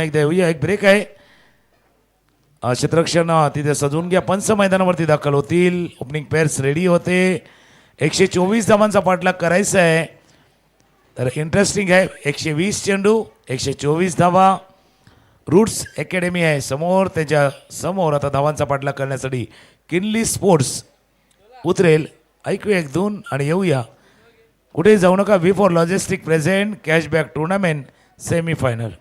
एकदा येऊया, एक ब्रेक आहे. क्षेत्ररक्षण तिथे सजवून घ्या. पंच मैदानावरती दाखल होतील. ओपनिंग पेअर्स रेडी होते. 124 धावांचा पाठलाग करायचा आहे. तर इंटरेस्टिंग आहे. 120 चेंडू, 124 धावा. रूट्स अकॅडमी आहे समोर, त्याच्या समोर आता धावांचा पाठलाग करण्यासाठी किनली स्पोर्ट्स उतरेल. ऐकूया एक दोन आणि येऊया. कुठे जाऊ नका. V for logistic present cashback tournament semifinal.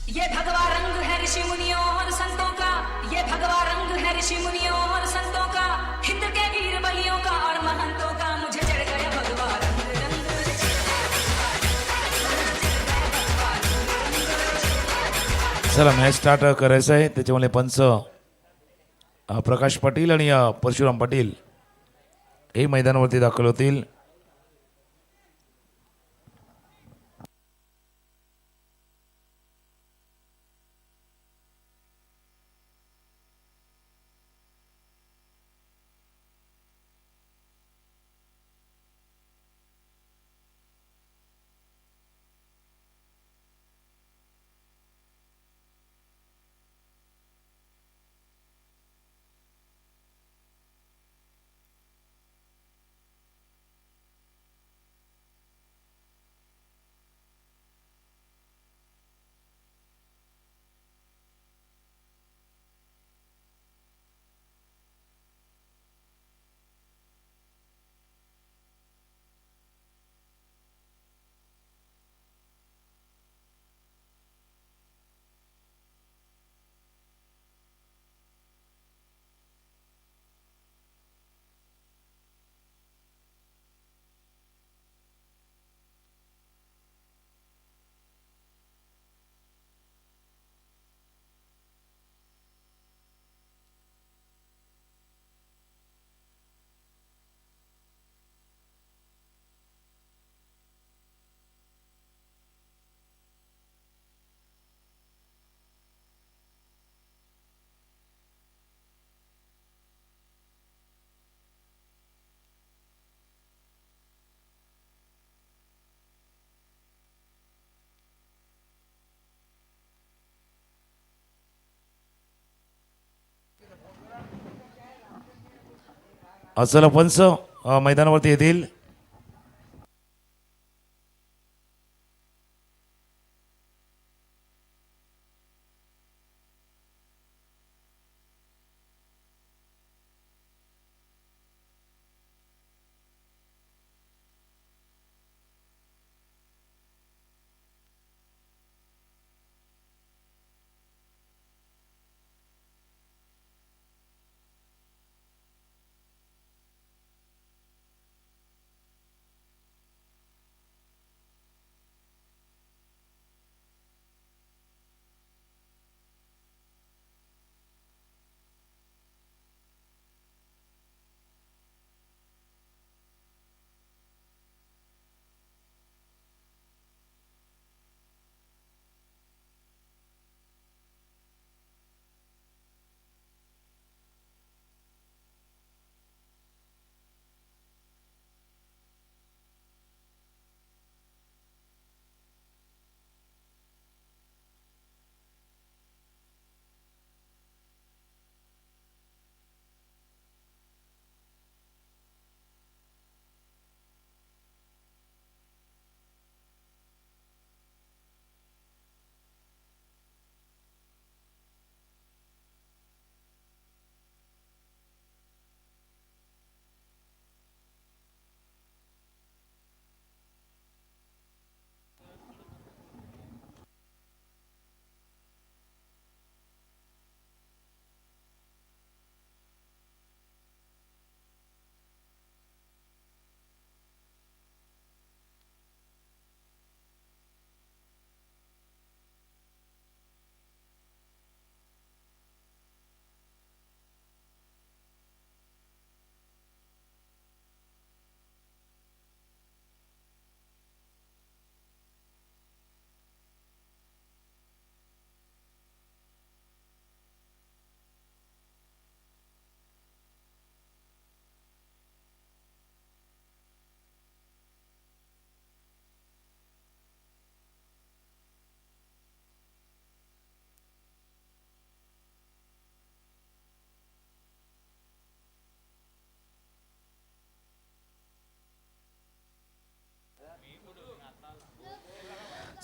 ये भगवा रंग है ऋषि मुनियों और संतों का, ये भगवा रंग है ऋषि मुनियों और संतों का, हिंद के वीर बलियों का और महंतों का, मुझे चढ़ गया भगवा रंग चला मॅच स्टार्ट करायचं आहे. त्याच्यामुळे पंच प्रकाश पाटील आणि परशुराम पाटील हे मैदानावरती दाखल होतील. चला पंच मैदानावरती येतील.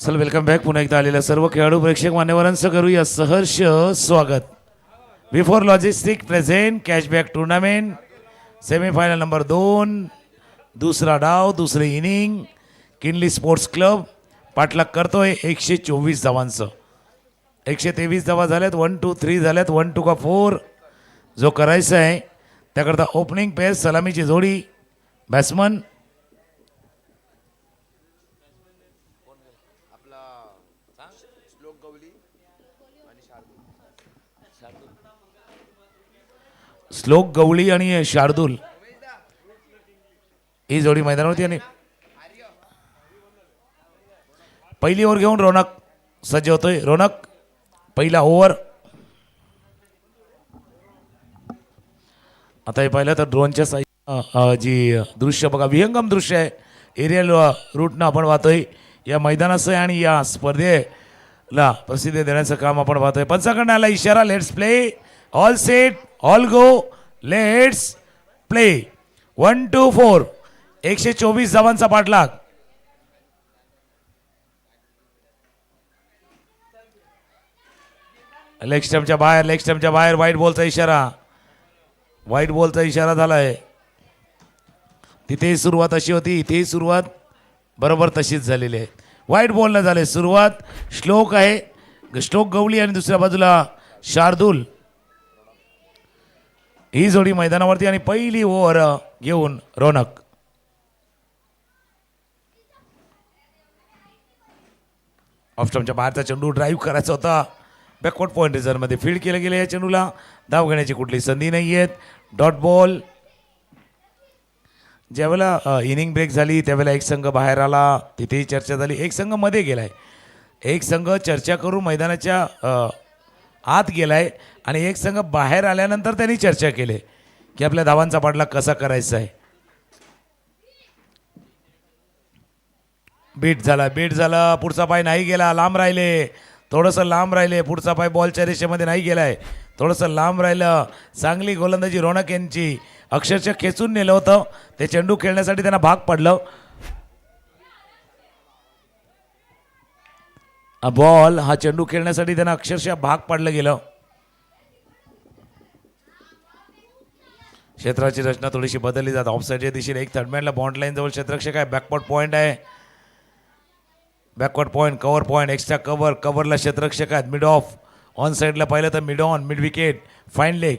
चल वेलकम बॅक. पुन्हा एकदा आलेल्या सर्व खेळाडू प्रेक्षक मान्यवरांचं करूया सहर्ष स्वागत. Before logistic present cashback tournament semifinal number 2 दुसरा डाव दुसरी इनिंग. किनली स्पोर्ट्स क्लब पाठलाग करतोय 124 धावांचं. 123 धावा झाल्यात. 1 2 3 झाल्यात. 1 2 का 4 जो करायचा आहे त्याकरता ओपनिंग पेअर सलामीची जोडी बॅट्समन श्लोक गवळी आणि शार्दूल ही जोडी मैदानावरती. आणि पहिली ओव्हर घेऊन रौनक सज्ज होतोय. रौनक पहिला ओव्हर. आता हे पाहिलं तर ड्रोनच्या साई जी दृश्य बघा विहंगम दृश्य आहे. एरियल रूटनं आपण पाहतोय या मैदानाचं आणि या स्पर्धेला प्रसिद्धी देण्याचं काम आपण पाहतोय. पंचाकडनं आला इशारा. Let's play. All set all go let's play. 1 2 4 124 धावांचा पाठलाग. लेग स्टंपच्या बाहेर. लेग स्टंपच्या बाहेर व्हाईट बॉलचा इशारा. व्हाईट बॉलचा इशारा झालाय. तिथेही सुरुवात अशी होती इथेही सुरुवात बरोबर तशीच झालेली आहे. व्हाईट बॉलनं झाले सुरुवात. श्लोक आहे श्लोक गवळी आणि दुसऱ्या बाजूला शार्दूल ही जोडी मैदानावरती. आणि पहिली ओव्हर घेऊन रौनक. ऑफस्टंपच्या बाहेरचा चेंडू ड्राईव्ह करायचा होता. बॅकवर्ड पॉईंट रिझर्वमध्ये फील्ड केलं गेलं. या चेंडूला धाव घेण्याची कुठली संधी नाही आहेत. Dot ball. ज्यावेळेला इनिंग ब्रेक झाली त्यावेळेला एक संघ बाहेर आला. तिथेही चर्चा झाली. एक संघ मध्ये गेलाय. एक संघ चर्चा करून मैदानाच्या आत गेलाय आणि एक संघ बाहेर आल्यानंतर त्यांनी चर्चा केली की आपल्या धावांचा पाठलाग कसा करायचा आहे. बीट झाला. पुढचा पाय नाही गेला. लांब राहिले. थोडंसं लांब राहिले. पुढचा पाय बॉलच्या रेषेमध्ये नाही गेलाय. थोडंसं लांब राहिलं. चांगली गोलंदाजी रौनक यांची. अक्षरशः खेचून नेलं होतं. ते चेंडू खेळण्यासाठी त्यांना भाग पडलं. बॉल हा चेंडू खेळण्यासाठी त्यांना अक्षरशः भाग पाडलं गेलं. क्षेत्राची रचना थोडीशी बदलली जात. ऑफसाईडच्या दिशेने एक थर्डमॅनला बॉन्ड लाईन जवळ क्षेत्ररक्षक आहे. बॅकवर्ड पॉईंट आहे. Backward point cover point extra कव्हरला क्षेत्ररक्षक आहेत. मिड ऑफ ऑन साईडला पाहिलं तर mid on mid wicket fine leg.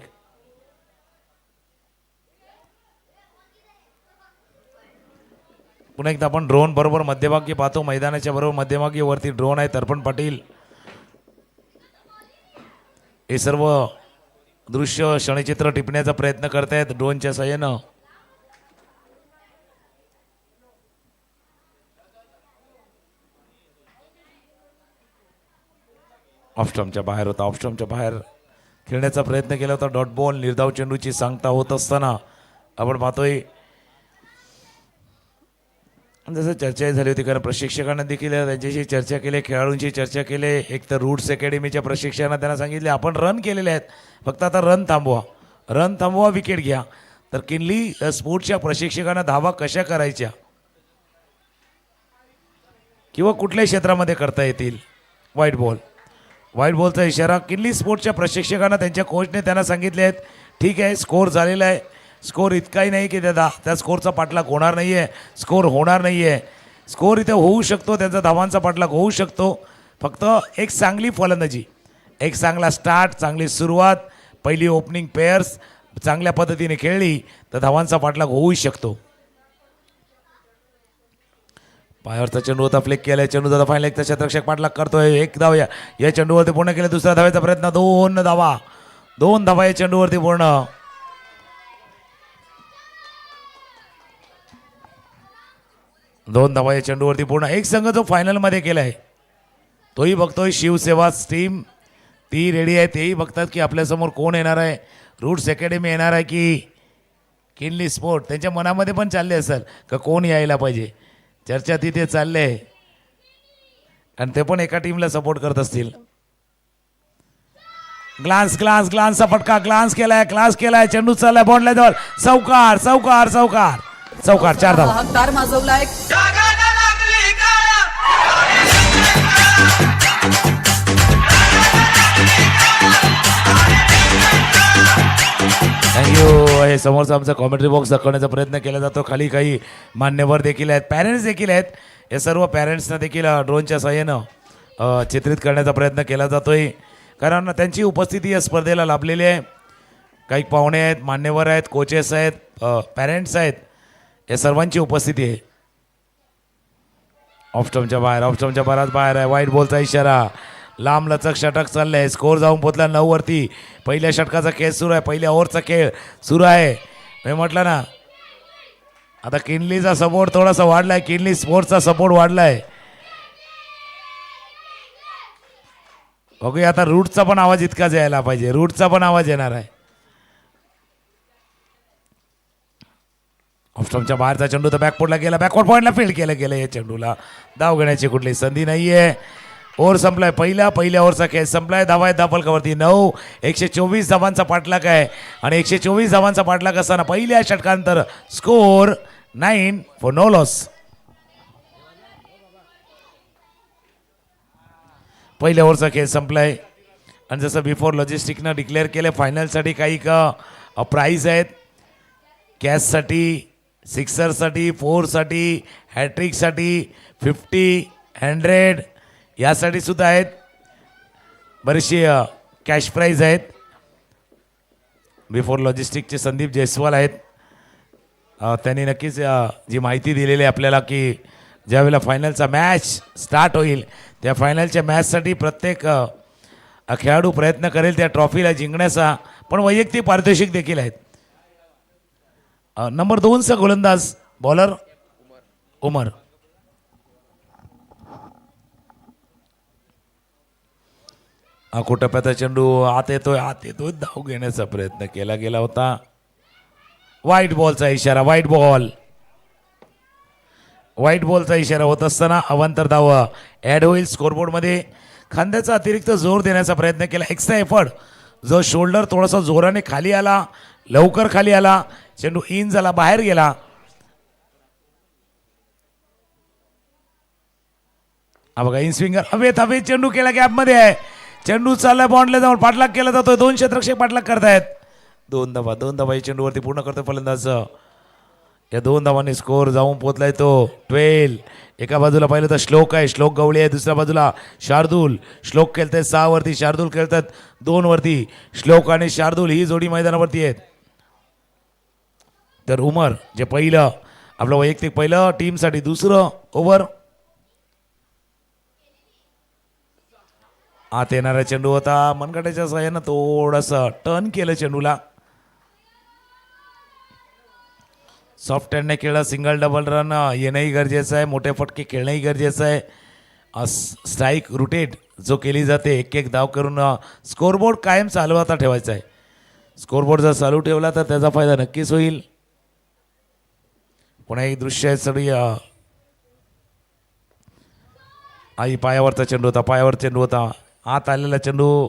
पुन्हा एकदा आपण ड्रोन बरोबर मध्यभागी पाहतो. मैदानाच्या बरोबर मध्यभागी वरती ड्रोन आहे. तर्पण पाटील हे सर्व दृश्य क्षणचित्र टिपण्याचा प्रयत्न करतायत ड्रोनच्या साह्यानं. ऑफस्टंपच्या बाहेर होता. ऑफस्टंपच्या बाहेर खेळण्याचा प्रयत्न केला होता. Dot ball. निर्धाव चेंडूची सांगता होत असताना आपण पाहतोय जसं चर्चाही झाली होती. कारण प्रशिक्षकांना देखील त्यांच्याशी चर्चा केली. खेळाडूंची चर्चा केली. एक तर रूट्स अकॅडमीच्या प्रशिक्षकांना त्यांना सांगितले आपण रन केलेले आहेत फक्त आता रन थांबवा विकेट घ्या. तर किनली स्पोर्ट्सच्या प्रशिक्षकांना धावा कशा करायच्या किंवा कुठल्याही क्षेत्रामध्ये करता येतील. व्हाईट बॉलचा इशारा. किनली स्पोर्ट्सच्या प्रशिक्षकांना त्यांच्या कोचने त्यांना सांगितले आहेत ठीक आहे स्कोअर झालेला आहे. स्कोअर इतकाही नाही की त्या स्कोअरचा पाठलाग होणार नाही आहे. स्कोअर होणार नाही आहे. स्कोअर इथे होऊ शकतो. त्यांचा धावांचा पाठलाग होऊ शकतो. फक्त एक चांगली फलंदाजी एक चांगला स्टार्ट चांगली सुरुवात पहिली ओपनिंग पेअर्स चांगल्या पद्धतीने खेळली तर धावांचा पाठलाग होऊ शकतो. पायावरचा चेंडू होता. फ्लेक केला. चेंडू दादा फायनल एक क्षेत्ररक्षक पाठलाग करतोय. एक धाव या चेंडूवरती पूर्ण केलं. दुसऱ्या धावेचा प्रयत्न. 2 धावा या चेंडूवरती पूर्ण. 2 धावा या चेंडूवरती पूर्ण. एक संघ जो फायनलमध्ये केलाय तोही बघतोय. शिवसेवा टीम ती रेडी आहे. तेही बघतात की आपल्यासमोर कोण येणार आहे. रूट्स अकॅडमी येणार आहे की किनली स्पोर्ट. त्यांच्या मनामध्ये पण चालले असेल का कोण यायला पाहिजे. चर्चा तिथे चालले आणि ते पण एका टीमला सपोर्ट करत असतील. ग्लान्सचा फटका. ग्लान्स केलाय. चेंडू चाललाय बॉन्डला जवळ. चौकार 4 धावा. हाकदार माजवलाय. थँक्यू. हे समोरचा आमचा कॉमेंट्री बॉक्स दाखवण्याचा प्रयत्न केला जातो. खाली काही मान्यवर देखील आहेत, पॅरेंट्स देखील आहेत. या सर्व पॅरेंट्सना देखील ड्रोनच्या सहाय्यानं चित्रित करण्याचा प्रयत्न केला जातोय, कारण त्यांची उपस्थिती या स्पर्धेला लाभलेली आहे. काही पाहुणे आहेत, मान्यवर आहेत, कोचेस आहेत, पॅरेंट्स आहेत, या सर्वांची उपस्थिती आहे. ऑफस्टमच्या बराच बाहेर आहे. वाईट बॉलचा इशारा. लांब लचक षटक चाललंय. स्कोर जाऊन पोचला 9 वरती. पहिल्या षटकाचा खेळ सुरू आहे, पहिल्या ओव्हरचा खेळ सुरू आहे. मी म्हटलं ना, आता किनलीचा सपोर्ट थोडासा वाढलाय, किनली स्पोर्ट्सचा सपोर्ट वाढलाय. बघूया आता रूटचा पण आवाज इतकाच यायला पाहिजे. रूटचा पण आवाज येणार आहे. ऑफस्टमच्या बाहेरचा चेंडू तर बॅकफुटला गेला, बॅकवर्ड पॉईंटला फील्ड केलं गेलं. या चेंडूला धाव घेण्याची कुठली संधी नाहीये. ओव्हर संपलाय, पहिल्या ओव्हरचा खेळ संपलाय. धावा आहेत धापलकावरती 9. 124 धावांचा पाठलाग आहे आणि 124 धावांचा पाठलाग असताना पहिल्या षटकांतर स्कोर 9 फॉर नो लॉस. पहिल्या ओव्हरचा खेळ संपलाय आणि जसं बिफोर लॉजिस्टिकनं डिक्लेअर केलं, फायनलसाठी काही प्राईज आहेत. कॅचसाठी, सिक्सरसाठी, 4साठी, हॅट्रिकसाठी, 50, 100 यासाठी सुद्धा आहेत. बरीचशी कॅश प्राईज आहेत. बिफोर लॉजिस्टिकचे संदीप जयस्वाल आहेत. त्यांनी नक्कीच जी माहिती दिलेली आहे आपल्याला की ज्यावेळेला फायनलचा मॅच स्टार्ट होईल त्या फायनलच्या मॅचसाठी प्रत्येक खेळाडू प्रयत्न करेल त्या ट्रॉफीला जिंकण्याचा, पण वैयक्तिक पारितोषिक देखील आहेत. नंबर 2चा गोलंदाज बॉलर उमर. टप्प्याचा चेंडू आत येतोय धाव घेण्याचा प्रयत्न केला गेला होता. व्हाईट बॉलचा इशारा. व्हाईट बॉलचा इशारा होत असताना अवांतर धाव ॲड होईल स्कोरबोर्डमध्ये. खांद्याचा अतिरिक्त जोर देण्याचा प्रयत्न केला, एक्स्ट्रा एफर्ट. जो शोल्डर थोडासा जोराने खाली आला, लवकर खाली आला, चेंडू इन झाला, बाहेर गेला. हा बघा, इन स्विंगर हवेत चेंडू केला, गॅपमध्ये आहे. चेंडू चालला बॉन्डला जाऊन पाठलाग केला जातोय. 2 क्षेत्ररक्षक पाठलाग करतायत. 2 धावा चेंडूवरती पूर्ण करतोय फलंदाज. या 2 धावांनी स्कोर जाऊन पोहोचलाय तो 12. एका बाजूला पाहिलं तर श्लोक आहे, श्लोक गवळी आहे. दुसऱ्या बाजूला शार्दूल. श्लोक खेळतायत 6 वरती, शार्दूल खेळतात 2 वरती. श्लोक आणि शार्दूल ही जोडी मैदानावरती आहेत. तर उमर जे पहिलं आपलं वैयक्तिक पहिलं, टीमसाठी दुसरं ओव्हर. आत येणारा चेंडू होता. मनगटाच्या सहाय्यानं थोडंसं टर्न केलं चेंडूला. सॉफ्ट हँडने खेळला. सिंगल डबल रन येणंही गरजेचं आहे, मोठे फटके खेळणंही गरजेचं आहे. स्ट्राईक रुटेट जो केली जाते, एक धाव करून स्कोरबोर्ड कायम चालवता ठेवायचा आहे. स्कोरबोर्ड जर चालू ठेवला तर त्याचा फायदा नक्कीच होईल. पुन्हा एक दृश्य आहे सगळी. आई पायावरचा चेंडू होता. आत आलेला चेंडू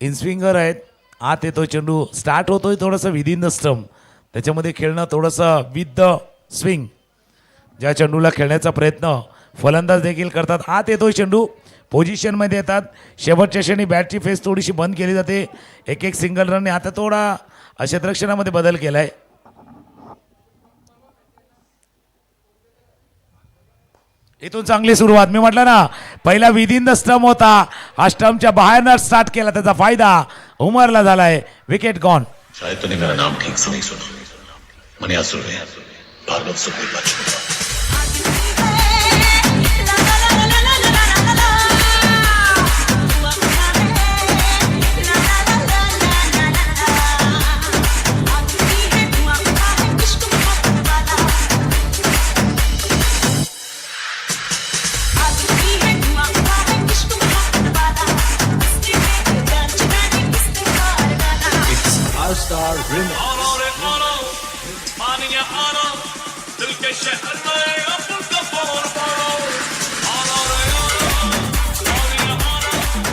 इनस्विंगर आहेत. आत येतो चेंडू, स्टार्ट होतोय थोडंसं विदिन द स्टंप. त्याच्यामध्ये खेळणं थोडंसं विथ द स्विंग. ज्या चेंडूला खेळण्याचा प्रयत्न फलंदाज देखील करतात. आत येतोय चेंडू, पोझिशनमध्ये येतात. शेवटच्या क्षणी बॅटची फेस थोडीशी बंद केली जाते. एक सिंगल रनने आता थोडा क्षेत्ररक्षणामध्ये बदल केला आहे. इथून चांगली सुरुवात. मी म्हटलं ना, पहिला विदिन द स्टंप होता, हा स्टंपच्या बाहेरनं स्टार्ट केला, त्याचा फायदा उमरला झालाय. Wicket gone. शायद तूने मेरा नाम ठीक से नहीं सुना. मनिया सुर्वे, भार्गव सुर्वे बच्चन.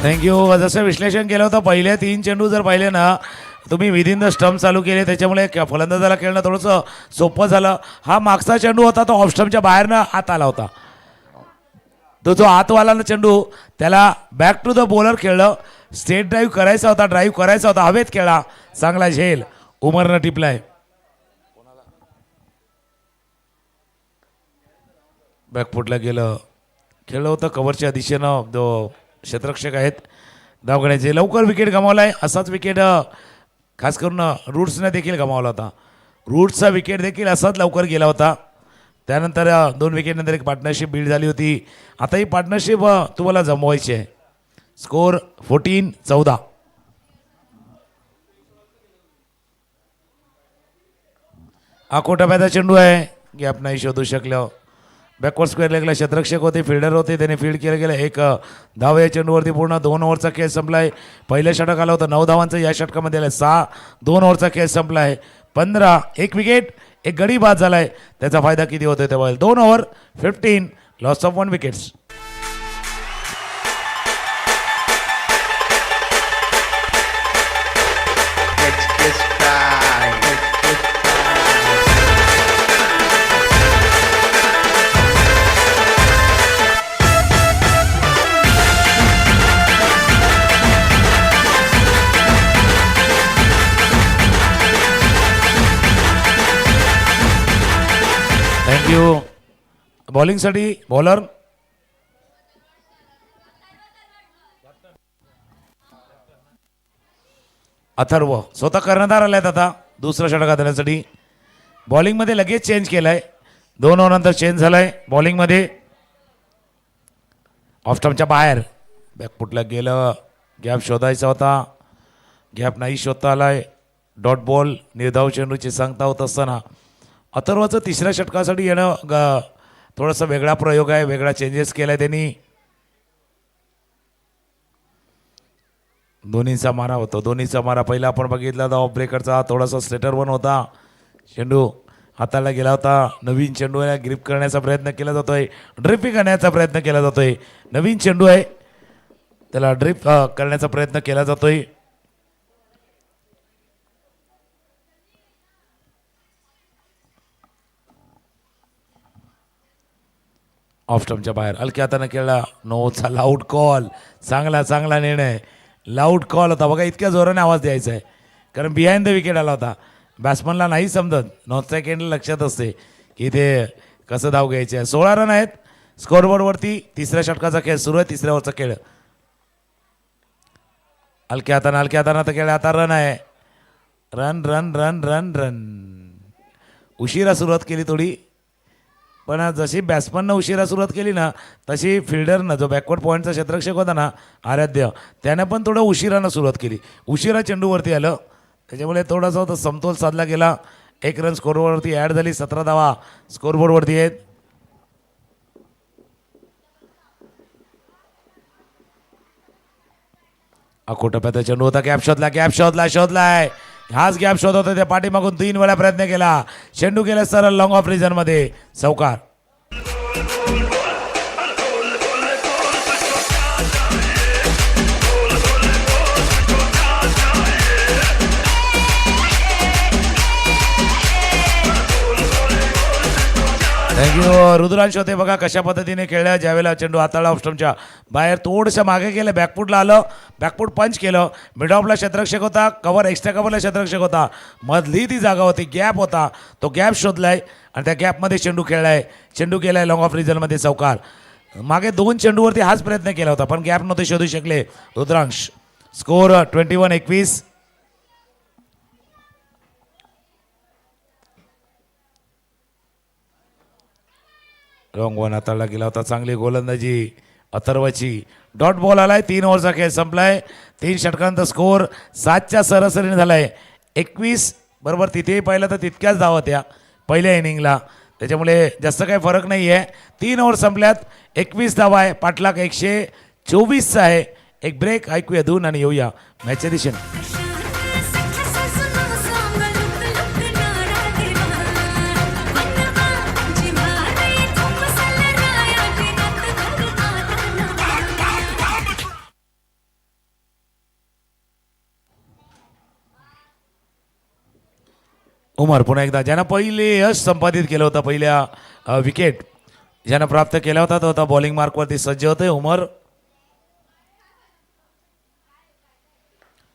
थँक्यू. जसं विश्लेषण केलं होतं, पहिले 3 चेंडू जर पाहिले ना तुम्ही विदिन द स्टंप चालू केले, त्याच्यामुळे फलंदाजाला खेळणं थोडंसं सोपं झालं. हा मागचा चेंडू होता तो ऑफ स्टंपच्या बाहेरनं आत आला होता. तो जो आतवाला ना चेंडू त्याला बॅक टू द बॉलर खेळलं. स्टेट ड्राईव्ह करायचा होता, हवेत खेळा, चांगला झेल. उमरनं टिपलाय. बॅकफुटला गेलं, खेळलं होतं कव्हरच्या दिशेनं. जो क्षेत्ररक्षक आहेत धावगण्याचे, लवकर विकेट गमावलाय. असाच विकेट खास करून रूट्सने देखील गमावला होता. रूट्सचा विकेट देखील असाच लवकर गेला होता. त्यानंतर 2 विकेटनंतर एक पार्टनरशिप बिल्ड झाली होती. आता ही पार्टनरशिप तुम्हाला जमवायची आहे. स्कोर 14-14. हा कोटाप्याचा चेंडू आहे, गॅप नाही शोधू शकलं. बॅकवर्ड स्क्वेअर लेगला क्षेत्ररक्षक होते, फिल्डर होते, त्याने फील्ड केलं गेलं. एक धाव या चेंडूवरती. पूर्ण 2 ओव्हरचा खेळ संपलाय. पहिलं षटक आलं होतं 9 धावांचं, या षटकामध्ये आलं 6. 2 ओव्हरचा खेळ संपलाय. 15. एक विकेट, एक गडी बाद झालाय. त्याचा फायदा किती होतोय तेव्हा 2 over 15 loss of 1 wickets. Thank you. बॉलिंगसाठी बॉलर अथर्व स्वतः कर्णधार आले आहेत. आता दुसरा षटक देण्यासाठी बॉलिंगमध्ये लगेच चेंज केलाय. 2 ओव्हरनंतर चेंज झालाय बॉलिंगमध्ये. ऑफ स्टंपच्या बाहेर बॅकफुटला गेलं. गॅप शोधायचा होता, गॅप नाही शोधता आलाय. डॉट बॉल, निर्धाव चेंडूची सांगता होत असताना अथर्वचं तिसऱ्या षटकासाठी येणं थोडासा वेगळा प्रयोग आहे, वेगळा चेंजेस केलाय त्यांनी. दोन्हीचा मारा होतो, दोन्हीचा मारा. पहिला आपण बघितला होता ऑफ ब्रेकरचा, थोडासा स्लेटर वन होता. चेंडू हाताला गेला होता. नवीन चेंडू आहे, ग्रिप करण्याचा प्रयत्न केला जातोय, ड्रिपिंग करण्याचा प्रयत्न केला जातोय. नवीन चेंडू आहे, त्याला ड्रिप करण्याचा प्रयत्न केला जातोय. ऑफ स्टंपच्या बाहेर हलक्या हाताने खेळला. नोचा लाऊड कॉल. चांगला चांगला निर्णय. लाऊड कॉल होता बघा. इतक्या जोराने आवाज द्यायचा आहे कारण बिहाइंड द विकेट आला होता. बॅट्समनला नाही समजत, नॉर्थ सेकंडला लक्षात असते की इथे कसं धाव घ्यायचे आहे. 16 रन आहेत स्कोअरबोर्डवरती. तिसऱ्या षटकाचा खेळ सुरू आहे. तिसऱ्या ओव्हरचा खेळ. हलक्या हाताने तर खेळ. आता रन आहे. Run run run run run. उशिरा सुरुवात केली थोडी, पण जशी बॅट्समननं उशिरा सुरुवात केली ना तशी फिल्डरनं, जो बॅकवर्ड पॉईंटचा क्षेत्ररक्षक होता ना आराध्य, त्यानं पण थोडं उशिरानं सुरुवात केली. उशिरा चेंडूवरती आलं, त्याच्यामुळे थोडासा होता समतोल साधला गेला. 1 रन स्कोरबोर्डवरती ॲड झाली. 17 धावा स्कोरबोर्डवरती आहेत. अकोटप्याचा चेंडू होता. गॅप शोधलाय. हाच गॅप शोध होता. त्या पाठीमागून 3 वेळा प्रयत्न केला. चेंडू गेला सरळ लॉंग ऑफ रिजन मध्ये. चौकार. थँक्यू. रुद्रांश होते बघा कशा पद्धतीने खेळल्या. ज्यावेळेला चेंडू हाताळला ऑफस्टमच्या बाहेर, थोडंसं मागे गेलं, बॅकफुटला आलं, बॅकफुट पंच केलं. मिड ऑफला क्षेत्ररक्षक होता, कव्हर एक्स्ट्रा कव्हरला क्षेत्ररक्षक होता, मधली ती जागा होती, गॅप होता, तो गॅप शोधलाय आणि त्या गॅपमध्ये चेंडू खेळलाय. चेंडू केलाय लॉंग ऑफ रिजनमध्ये. चौकार. मागे 2 चेंडूवरती हाच प्रयत्न केला होता पण गॅप नव्हते शोधू शकले रुद्रांश. स्कोर 21-21. लॉंग वन हाताळला गेला होता. चांगली गोलंदाजी अथर्वची. डॉट बॉल आलाय. 3 ओव्हरचा खेळ संपलाय. 3 षटकांचा स्कोर 7च्या सरासरीने झालाय. 21 बरोबर. तिथेही पाहिलं तर तितक्याच धावा होत्या पहिल्या इनिंगला, त्याच्यामुळे जास्त काही फरक नाही आहे. 3 ओव्हर संपल्यात. 21 धावा आहे. पाठलाग 124चा आहे. एक ब्रेक ऐकूया धून आणि येऊया मॅचच्या दिशेने. उमर पुन्हा एकदा, ज्यानं पहिले यश संपादित केलं होतं, पहिल्या विकेट ज्यानं प्राप्त केला होता तो आता बॉलिंग मार्कवरती सज्ज होते उमर.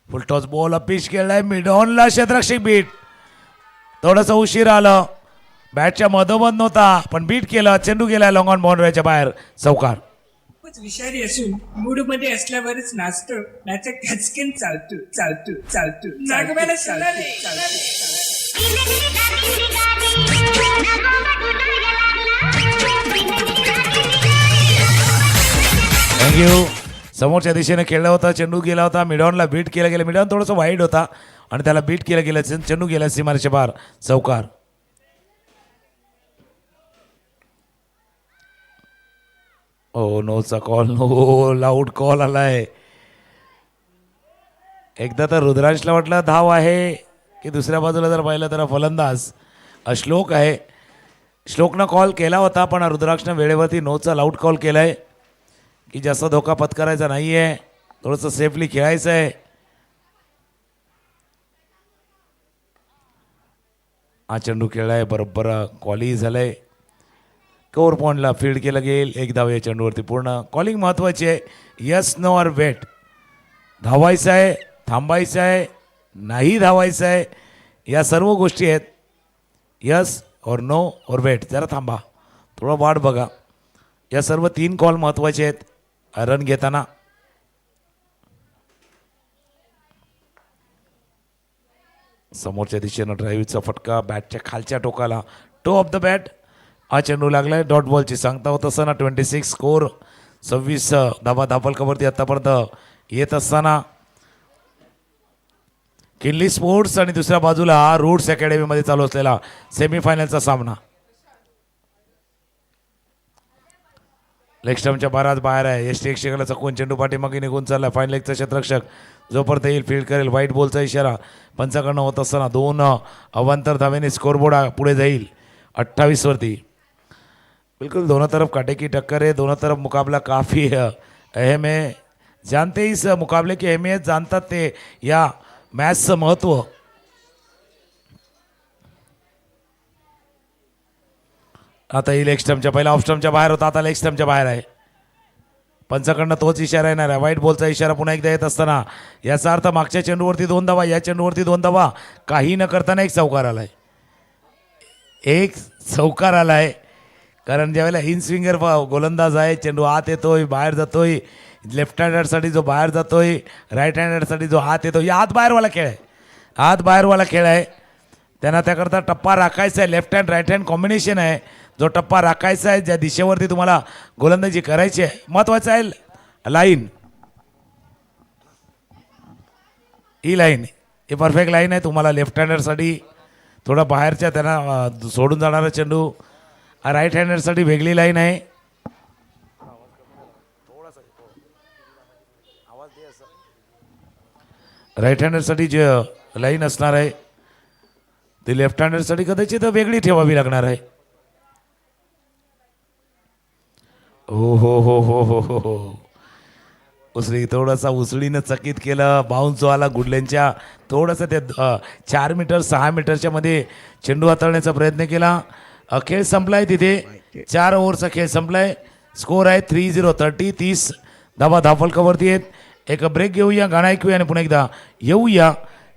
फुलटॉस बॉल अपिच केलाय मिडॉनला क्षेत्ररक्षक बीट. थोडंसं उशीर आलं, बॅटच्या मधोमध नव्हता पण बीट केलं. चेंडू गेला लॉंग ऑन बाउंड्रीच्या बाहेर. चौकार. खूपच विषारी असून मूड मध्ये असल्यावरच नाचतो, नाचा खचकन चालतो चालतो चालतो नागव्याला थँक्यू. समोरच्या दिशेने खेळला होता, चेंडू गेला होता, मिडॉनला बीट केला गेला. मिडॉन थोडंसं वाईड होता आणि त्याला बीट केलं गेलं. चेंडू गेला सीमारेषे बाहेर. चौकार. ओ नोचा कॉल, नो लाऊड कॉल आलाय. एकदा तर रुद्रांशला वाटलं धाव आहे की दुसऱ्या बाजूला जर पाहिलं तर फलंदाज श्लोक आहे. श्लोकनं कॉल केला होता पण रुद्राक्षनं वेळेवरती नोचा लाऊड कॉल केलाय की जास्त धोका पत्करायचा नाही आहे, थोडंसं सेफली खेळायचं आहे. हा चेंडू खेळलाय बरोबर, कॉलिंग झालंय. कोर पॉइंटला फील्ड केलं गेल. एक धाव या चेंडूवरती पूर्ण. कॉलिंग महत्त्वाची आहे. Yes no or wait. धावायचं आहे, थांबायचं आहे, नाही धावायचं आहे, या सर्व गोष्टी आहेत. यस और नो और वेट. जरा थांबा, थोडं वाट बघा. या सर्व 3 कॉल महत्त्वाचे आहेत रन घेताना. समोरच्या दिशेनं ड्राईव्हचा फटका बॅटच्या खालच्या टोकाला, टो ऑफ द बॅट. हा चेंडू लागलाय. डॉट बॉलची सांगता होत असताना 26 स्कोर, 26 धाबा धापलकावरती आतापर्यंत येत असताना किनली स्पोर्ट्स आणि दुसऱ्या बाजूला रूट्स अकॅडमीमध्ये चालू असलेला सेमीफायनलचा सामना. लेग स्टंपच्या बारात बाहेर आहे. एसटी एकशेला चकवून चेंडू पाठीमागे निघून चालला. फाईन लेगचा क्षेत्ररक्षक जोपर्यंत येईल फील्ड करेल. व्हाईट बॉलचा इशारा पंचाकडनं होत असताना 2 अवांतर धावेने स्कोरबोर्ड पुढे जाईल 28 वरती. बिल्कुल दोनों तरफ काटे की टक्कर है. दोनों तरफ मुकाबला काफ़ी अहम है. जानते ही इस मुकाबले की अहमियत, जानतात ते या मॅचचं महत्त्व. आता ही लेग स्टंपच्या पहिला ऑफ स्टंपच्या बाहेर होता, आता लेग स्टंपच्या बाहेर आहे. पंचाकडनं तोच इशारा येणार आहे. व्हाईट बॉलचा इशारा पुन्हा एकदा येत असताना याचा अर्थ मागच्या चेंडूवरती 2 धावा, या चेंडूवरती 2 धावा, काही न करताना एक चौकार आलाय. एक चौकार आलाय कारण ज्यावेळेला इन स्विंगर गोलंदाज आहे, चेंडू आत येतोय बाहेर जातोय. लेफ्ट हँडरसाठी जो बाहेर जातोय, राईट हँडरसाठी जो आत येतोय, या आत बाहेरवाला खेळ आहे. आत बाहेरवाला खेळ आहे. त्यांना त्याकरता टप्पा राखायचा आहे. Left hand right hand combination आहे. जो टप्पा राखायचा आहे, ज्या दिशेवरती तुम्हाला गोलंदाजी करायची आहे, महत्त्वाचं आहे लाईन. ही लाईन ही परफेक्ट लाईन आहे. तुम्हाला लेफ्ट हँडरसाठी थोडा बाहेरच्या त्यांना सोडून जाणारा चेंडू, राईट हँडरसाठी वेगळी लाईन आहे. राईट हँडरसाठी जे लाईन असणार आहे ती लेफ्ट हँडरसाठी कदाचित वेगळी ठेवावी लागणार आहे. हो हो हो हो हो हो हो. उसळी थोडासा उसळीनं चकित केलं. बाउन्स जो आला गुडलेंच्या, थोडंसं ते 4 मीटर 6 मीटरच्या मध्ये चेंडू हाताळण्याचा प्रयत्न केला. खेळ संपलाय तिथे. 4 ओव्हरचा खेळ संपलाय. स्कोर आहे 3-0. 30 धाबा धापलकावरती आहेत. एक ब्रेक घेऊया, गाणं ऐकूया आणि पुन्हा एकदा येऊया.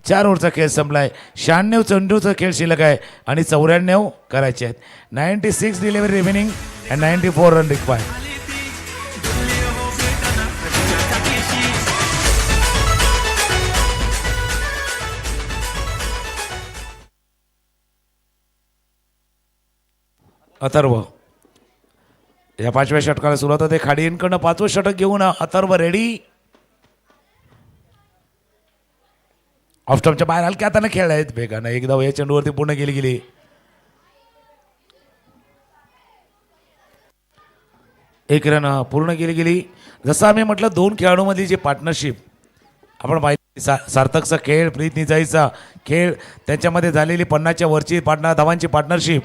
4 ओव्हरचा खेळ संपलाय. 96 चेंडूचा खेळ शिल्लक आहे आणि 94 करायचे आहेत. 96 delivery remaining and 94 run required. Atharva या 5व्या षटकाला सुरुवात होते. खाडींकडनं 5वं षटक घेऊन अथर्व रेडी. ऑफ स्टंपच्या बाहेर हलक्या हाताने खेळ आहेत. वेगानं एक धाव या चेंडूवरती पूर्ण गेली. एक रन पूर्ण गेली. जसं आम्ही म्हटलं 2 खेळाडूंमधली जी पार्टनरशिप आपण पाहिली, सार्थकचा खेळ, प्रीत निजाईचा खेळ, त्यांच्यामध्ये झालेली 50च्या वरची धावांची पार्टनरशिप.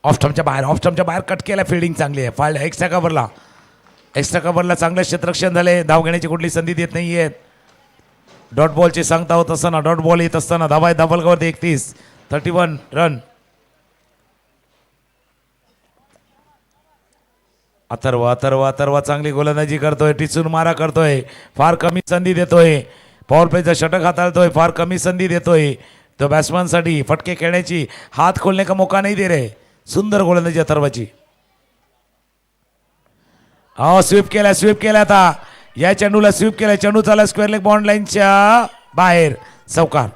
ऑफ स्टंपच्या बाहेर कट केला. फिल्डिंग चांगली आहे. फाल्ड एक्स्ट्रा कव्हरला चांगलं क्षेत्ररक्षण झाले. धाव घेण्याची कुठली संधी देत नाही आहेत. डॉट बॉलची सांगता होत असताना, डॉट बॉल येत असताना धावा धाबलकावरती 31 रन. अथर्व चांगली गोलंदाजी करतोय, टिचून मारा करतोय, फार कमी संधी देतोय, पॉवर प्लेचा षटक हाताळतोय, फार कमी संधी देतोय तो बॅट्समॅनसाठी फटके खेळण्याची, हात खोलने का मौका नहीं दे रहे. सुंदर गोलंदाजी अथर्वची. स्वीप केला आता या चेंडूला स्वीप केला, चेंडू चाला स्क्वेअर लेग बॉन्ड लाईनच्या बाहेर, चौकार.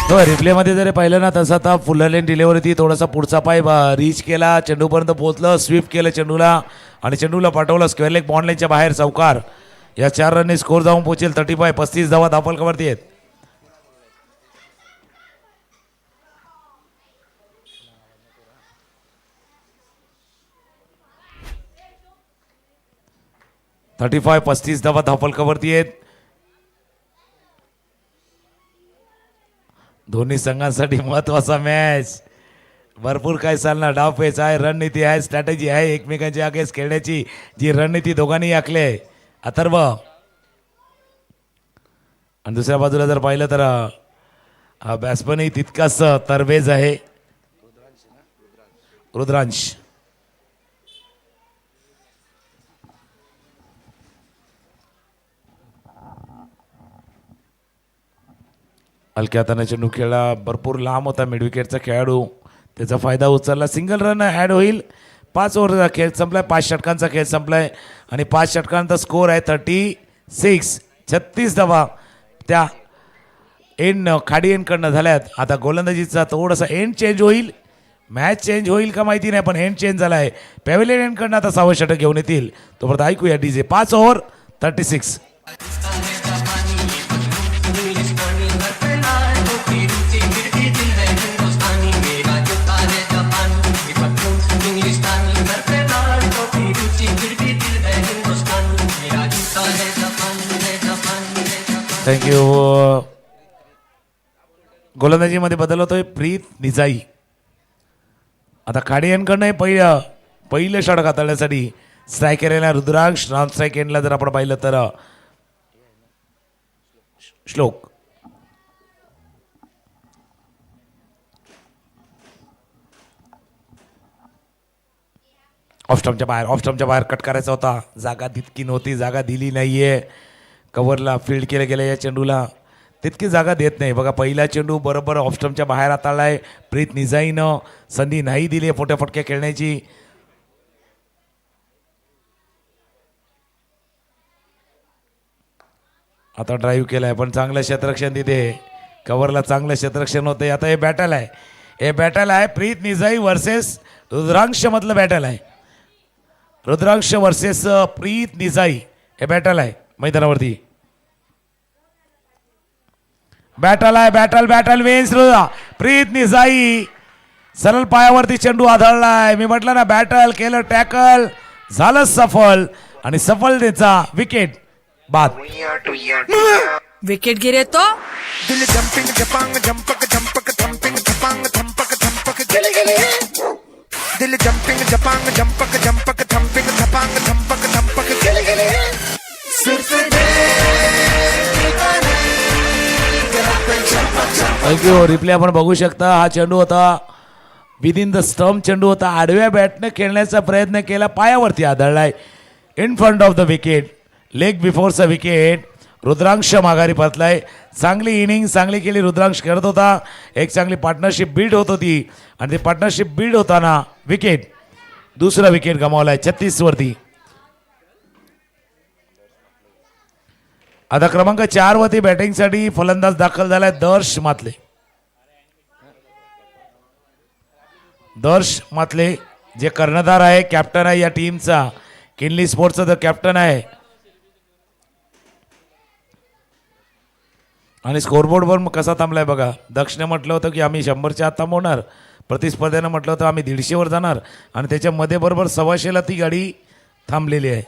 तो रिप्ले मध्ये जरी पाहिलं ना तसं आता फुल लेन डिलेवरी थोडासा पुढचा पाय रीच केला, चेंडूपर्यंत पोहोचलं, स्वीप केलं चेंडूला आणि चेंडूला पाठवलं स्क्वेअर लेग बॉन्ड लाईनच्या बाहेर, चौकार. या 4 रनने स्कोर जाऊन पोहोचेल 35. 35 धावा धावफलकावरती आहेत. .35 35 धावा धावफलकावरती आहेत. दोन्ही संघांसाठी महत्वाचा मॅच. भरपूर काय चालणार, डाव पेच आहे, रणनीती आहे, स्ट्रॅटेजी आहे, एकमेकांच्या अगेन्स्ट खेळण्याची जी रणनीती दोघांनी आखली आहे. अथर्व आणि दुसऱ्या बाजूला जर पाहिलं तर हा बॅट्समनही तितकाच तरबेज आहे, रुद्रांश. हलक्या हाताने चेंडू खेळला, भरपूर लांब होता मिड विकेटचा खेळाडू, त्याचा फायदा उचलला. सिंगल रन ॲड होईल. 5 ओव्हरचा खेळ संपलाय, 5 षटकांचा खेळ संपलाय आणि 5 षटकांचा स्कोर आहे 36. 36 धावा त्या एंड खाडी एंडकडनं झाल्यात. आता गोलंदाजीचा थोडासा एंड चेंज होईल, मॅच चेंज होईल का माहिती नाही, पण एंड चेंज झाला आहे. पॅव्हिलियन एंडकडनं आता 6वं षटक घेऊन येतील. तोपर्यंत ऐकूया डीजे. 5 ओव्हर 36. थँक्यू. गोलंदाजीमध्ये बदल होतोय प्रीत निजाई. आता खाडी यांकडनं पहिलं षटक हाताळण्यासाठी स्ट्रायकर यायला रुद्रांश, नॉन स्ट्राईक एंडला जर आपण पाहिलं तर श्लोक. ऑफ स्टंपच्या बाहेर कट करायचा होता, जागा तितकी नव्हती, जागा दिली नाहीये. कव्हरला फील्ड केलं गेलं, या चेंडूला तितकी जागा देत नाही. बघा पहिला चेंडू बरोबर ऑफ स्टंपच्या बाहेर हाताळलाय प्रीत निजाईनं, संधी नाही दिली मोठ्या फटक्या खेळण्याची. आता ड्राईव्ह केलाय पण चांगलं क्षेत्ररक्षण तिथे, कव्हरला चांगलं क्षेत्ररक्षण होतंय. आता हे बॅटल आहे प्रीत निजाई वर्सेस रुद्रांश मधलं बॅटल आहे. रुद्रांश वर्सेस प्रीत निजाई हे बॅटल आहे मैदानावरती. बॅटल विन्स प्रीत निजाई. सरळ पायावरती चेंडू आदळलाय. मी म्हटलं ना बॅटल केलं, टॅकल झालं सफल आणि सफलतेचा विकेट बाद. विकेट गिरे तो दिल जंपिंग जपांग जंपक जंपक थंपिंग थपांग थंपक थंपक गिले गिले. दिल जंपिंग जपांग जंपक जंपक थंपिंग थपांग थंपक थंपक गिले गिले. थँक्यू. रिप्ले आपण बघू शकता. हा चेंडू होता विदिन द स्टंप, चेंडू होता आडव्या बॅटने खेळण्याचा प्रयत्न केला, पायावरती आदळलाय in front of the wicket, leg बिफोरचा विकेट. रुद्रांश माघारी परतलाय. चांगली इनिंग चांगली केली रुद्रांश करत होता. एक चांगली पार्टनरशिप बिल्ड होत होती आणि ती पार्टनरशिप बिल्ड होताना विकेट, दुसरा विकेट गमावलाय 36 वरती. आता क्रमांक 4 वरती बॅटिंगसाठी फलंदाज दाखल झालाय दर्श मातले. दर्श मातले जे कर्णधार आहे, कॅप्टन आहे या टीमचा, किनली स्पोर्ट्सचा जो कॅप्टन आहे. आणि स्कोरबोर्डवर मग कसा थांबलाय बघा. दक्षने म्हटलं होतं की आम्ही 100च्या आत थांबवणार, प्रतिस्पर्ध्यानं म्हटलं होतं आम्ही 150वर जाणार आणि त्याच्यामध्ये बरोबर 125ला ती गाडी थांबलेली आहे.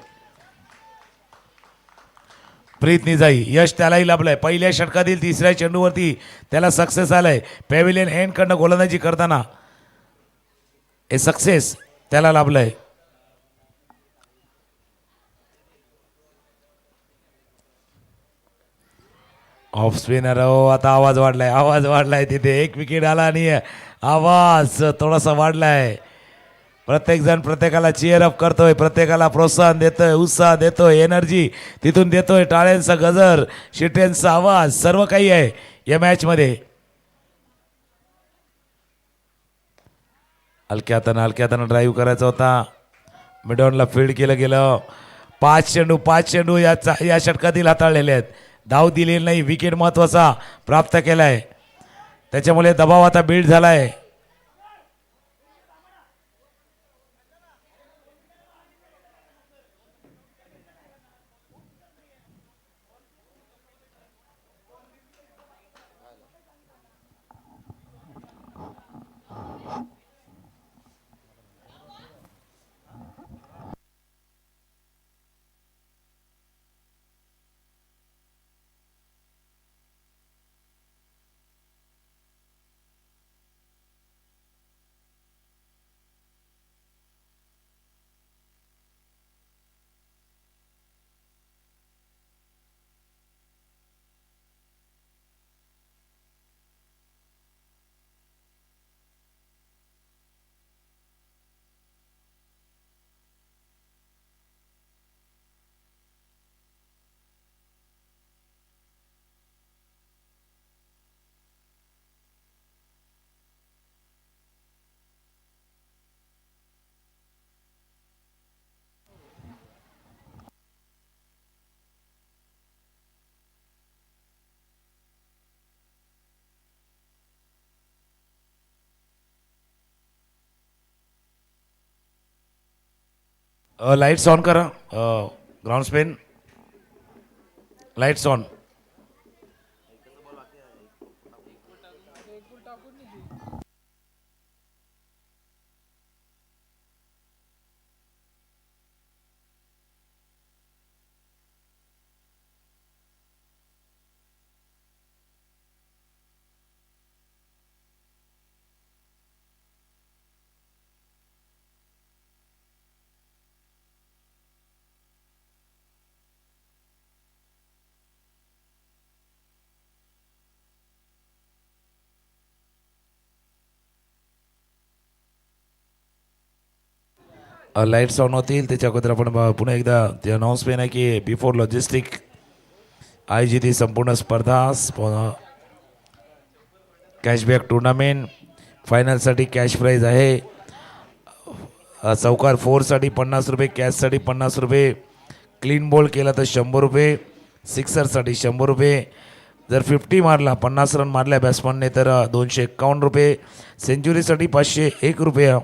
प्रीत निजाई यश त्यालाही लाभलंय. पहिल्या षटकातील तिसऱ्या चेंडूवरती त्याला सक्सेस आलाय. पॅव्हिलियन एंडकडनं गोलंदाजी करताना हे सक्सेस त्याला लाभलंय. ऑफ स्पिनर हो, आता आवाज वाढलाय तिथे. एक विकेट आला आणि आवाज थोडासा वाढलाय. प्रत्येक जण प्रत्येकाला चीअर अप करतोय, प्रत्येकाला प्रोत्साहन देतोय, उत्साह देतोय, एनर्जी तिथून देतोय. टाळ्यांचा गजर, शिट्यांचा आवाज, सर्व काही आहे या मॅच मध्ये. हलक्या हातानं ड्राईव्ह करायचा होता. मिडॉनला फील्ड केलं गेलं. 5 चेंडू या षटकातील हाताळलेले आहेत. धाव दिलेली नाही, विकेट महत्वाचा प्राप्त केलाय, त्याच्यामुळे दबाव आता बिल्ड झालाय. लाईट्स ऑन करा. Ground Spain lights on. Lights on होतील त्याच्या अगोदर आपण पुन्हा एकदा ते अनाऊन्समेंट आहे की बिफोर लॉजिस्टिक आयोजित ही संपूर्ण स्पर्धा कॅशबॅक टुर्नामेंट. फायनलसाठी कॅश प्राईज आहे. चौकार 4साठी 50 रुपये, कॅशसाठी 50 रुपये, क्लीन बॉल केला तर 100 रुपये, सिक्सरसाठी 100 रुपये, जर 50 मारला 50 रन मारल्या बॅट्समनने तर 251 रुपये, सेंचुरीसाठी 501 रुपये,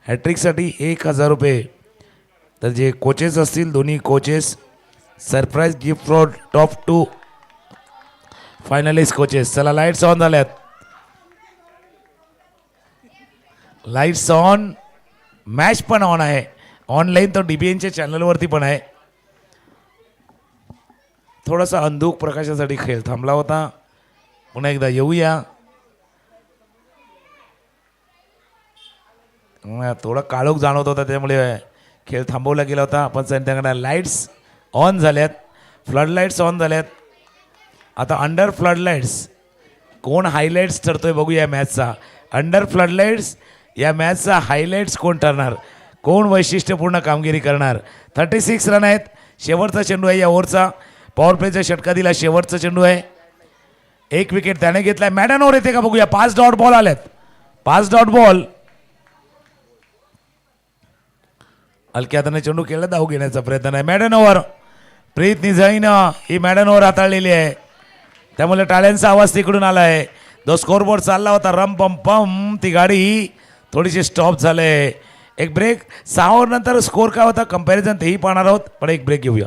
हॅट्रिकसाठी 1000 रुपये. तर जे कोचेस असतील दोन्ही coaches surprise gift for top 2 finalist coaches. चला लाईट्स ऑन झाल्यात. Lights on. मॅच पण ऑन आहे ऑनलाईन, तो DBNच्या चॅनलवरती पण आहे. थोडासा अंधुक प्रकाशासाठी खेळ थांबला होता. पुन्हा एकदा येऊया. थोडा काळोख जाणवत होता त्यामुळे खेळ थांबवला गेला होता. आपण सांगितलं लाईट्स ऑन झाल्यात, फ्लड लाईट्स ऑन झाल्यात. आता अंडर फ्लड लाईट्स कोण हायलाईट्स ठरतोय बघूया या मॅचचा. अंडर फ्लड लाईट्स या मॅचचा हायलाईट्स कोण ठरणार, कोण वैशिष्ट्यपूर्ण कामगिरी करणार. 36 रन आहेत. शेवटचा चेंडू आहे या ओव्हरचा. पॉवर प्लेच्या षटकातील शेवटचा चेंडू आहे. एक विकेट त्याने घेतलाय. मॅडन ओव्हर येते का बघूया. 5 डॉट बॉल आल्यात. 5 डॉट बॉल. हलक्या हाताने चेंडू केला, धाव घेण्याचा प्रयत्न आहे. Maiden over. प्रीत निझाईनं ही मॅडन ओव्हर हाताळलेली आहे, त्यामुळे टाळ्यांचा आवाज तिकडून आला आहे. जो स्कोरबोर्ड चालला होता रम पम पम, ती गाडी थोडीशी स्टॉप झाले. एक ब्रेक. 6 ओव्हर नंतर स्कोर काय होता कंपॅरिझन तेही पाहणार आहोत, पण एक ब्रेक घेऊया.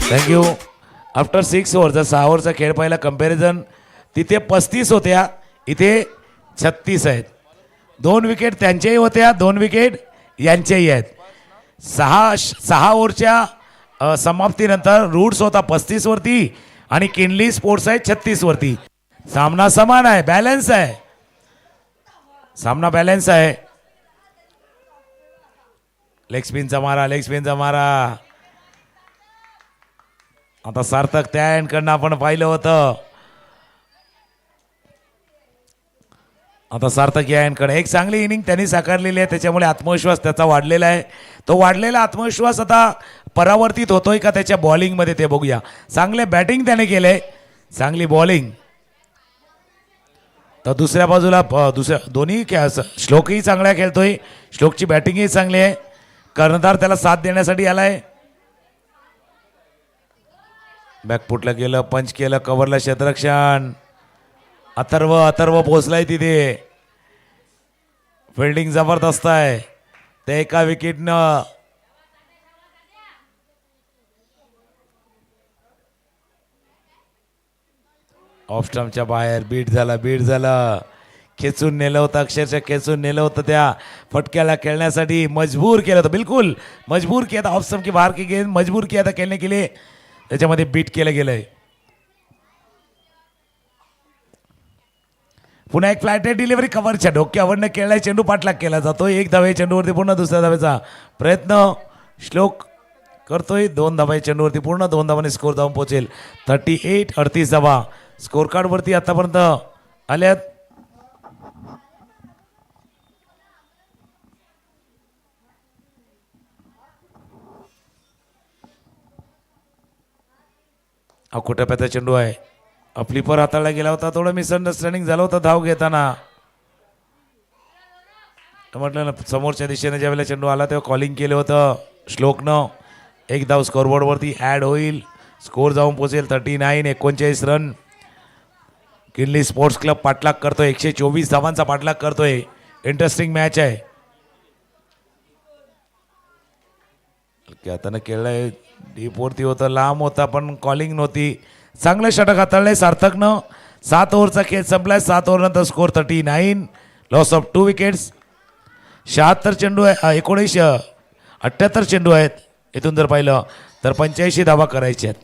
थँक्यू. आफ्टर 6 ओव्हरचा 6 ओव्हरचा खेळ पाहिला कंपॅरिझन तिथे 35 होत्या, इथे 36 आहेत. 2 विकेट त्यांच्याही होत्या, 2 विकेट यांच्याही आहेत. 6 ओव्हरच्या समाप्तीनंतर रूट्स होता 35 वरती आणि किनली स्पोर्ट्स आहे 36 वरती. सामना समान आहे, बॅलन्स आहे. सामना बॅलन्स आहे. लेग स्पिनचा मारा. आता सार्थक त्या एंडकडनं आपण पाहिलं होतं. आता सार्थक या एंडकडे एक चांगली इनिंग त्यांनी साकारलेली आहे, त्याच्यामुळे आत्मविश्वास त्याचा वाढलेला आहे. तो वाढलेला आत्मविश्वास आता परावर्तित होतोय का त्याच्या बॉलिंगमध्ये ते बघूया. चांगले बॅटिंग त्याने केले, चांगली बॉलिंग. तर दुसऱ्या बाजूला दोन्ही श्लोकही चांगला खेळतोय. श्लोकची बॅटिंगही चांगली आहे. कर्णधार त्याला साथ देण्यासाठी आलाय. बॅकफुटला गेलं, पंच केलं, कव्हरला क्षेत्ररक्षण. अथर्व पोचलाय तिथे. फिल्डिंग जबरदस्त आहे. ते एका विकेटनं ऑफ स्टंपच्या बाहेर बीट झाला. खेचून नेलं होतं, अक्षरशः खेचून नेलं होतं. त्या फटक्याला खेळण्यासाठी मजबूर केलं होतं, बिलकुल मजबूर किया था. ऑफ स्टंप की बाहर की गेंद मजबूर किया था खेलने के लिए. त्याच्यामध्ये बीट केलं गेलंय. पुन्हा एक फ्लॅटेड डिलिव्हरी कव्हरच्या डोक्यावरनं खेळलाय. चेंडू पाठलाग केला जातो. एक धावे चेंडूवरती पूर्ण. दुसऱ्या धावेचा प्रयत्न श्लोक करतोय. 2 धावे चेंडूवरती पूर्ण. 2 धावांनी स्कोर जाऊन पोहोचेल 38. 38 धावा स्कोर कार्डवरती आतापर्यंत आल्यात. अकोटप्याचा चेंडू आहे. फ्लिपर हाताळला गेला होता. थोडं मिसअंडरस्टँडिंग झालं होतं धाव घेताना. म्हटलं ना, समोरच्या दिशेने ज्यावेळेला चेंडू आला तेव्हा कॉलिंग केलं होतं श्लोकनं. 1 धाव स्कोरबोर्डवरती ॲड होईल. स्कोर जाऊन पोचेल 39. 39 रन. किनली स्पोर्ट्स क्लब पाठलाग करतोय. 124 धावांचा पाठलाग करतोय. इंटरेस्टिंग मॅच आहे. हातानं खेळलंय. डीपवरती होतं, लांब होता, पण कॉलिंग नव्हती. चांगलं षटक हाताळलंय सार्थकनं. 7 ओव्हरचा खेळ संपलाय. 7 ओव्हरनंतर स्कोर 39. Loss of 2 wickets. 76 चेंडू आहे. 78 चेंडू आहेत. इथून जर पाहिलं तर 85 धावा करायच्या आहेत.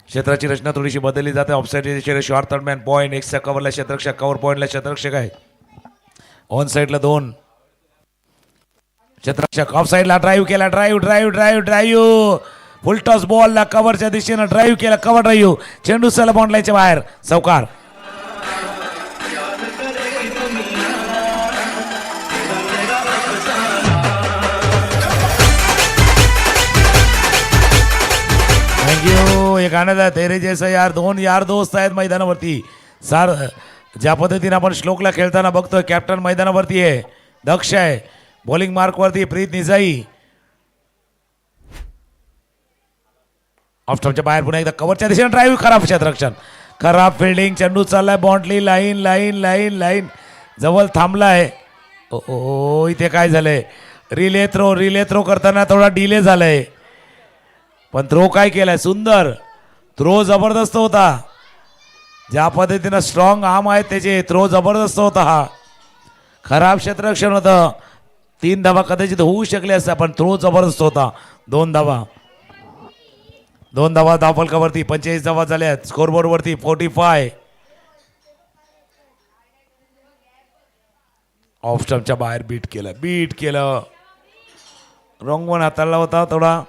क्षेत्राची रचना थोडीशी बदलली जाते. ऑफसाईडच्या दिशेने शॉर्ट थर्डमॅन पॉईंट. एक्सच्या कव्हरला क्षेत्ररक्षक, कव्हर पॉईंटला क्षेत्ररक्षक आहे. ऑन साईडला 2 क्षेत्ररक्षक. ऑफ साईडला ड्राईव्ह केला. ड्राईव्ह फुल टॉस बॉलला कव्हरच्या दिशेनं ड्राईव्ह केला. Cover drive. चेंडू सला बॉन्डलाईनच्या बाहेर. चौकार. थँक्यू. एक आनंद आहे. तेरे जैसा यार. 2 यार दोस्त आहेत मैदानावरती. ज्या पद्धतीने आपण श्लोकला खेळताना बघतोय. कॅप्टन मैदानावरती आहे, दक्ष आहे. Bowling मार्कवरती Preet निजाई. ऑफ स्टंपच्या बाहेर पुन्हा एकदा कव्हरच्या दिशेने ड्राईव्ह. खराब क्षेत्ररक्षण, खराब फिल्डिंग. चेंडू चाललाय बाउंड्री लाईन जवळ थांबलाय. ओ इथे काय झालंय. रिले थ्रो करताना थोडा डिले झालाय, पण थ्रो काय केलाय. सुंदर थ्रो, जबरदस्त होता. ज्या पद्धतीनं स्ट्रॉंग आर्म आहेत त्याचे, थ्रो जबरदस्त होता. हा खराब क्षेत्ररक्षण होतं. 3 धावा कदाचित होऊ शकले असता, पण थ्रो जबरदस्त होता. 2 धावा धावफलकावरती. 45 धावा झाल्यात. स्कोरबोर्डवरती 45. ऑफ स्टंपच्या बाहेर बीट केलं. रॉंग वन हाताळला होता. थोडा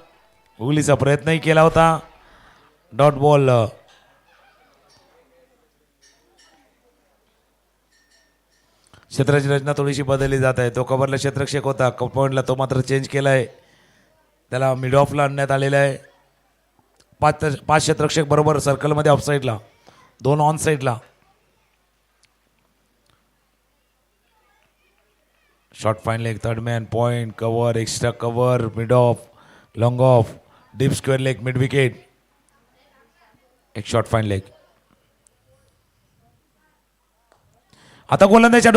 उगलीचा प्रयत्नही केला होता. Dot ball. क्षेत्राची रचना थोडीशी बदलली जात आहे. तो कव्हरला क्षेत्ररक्षक होता. पॉईंटला तो मात्र चेंज केला आहे. त्याला मिड ऑफला आणण्यात आलेला आहे. 5 क्षेत्ररक्षक बरोबर सर्कलमध्ये ऑफ साईडला, 2 ऑन साईडला. Short fine leg, third man, point, cover, extra cover, mid of, long of, deep square leg, mid wicket. एक शॉर्ट फाईन लेग. आता गोलंदाजच्या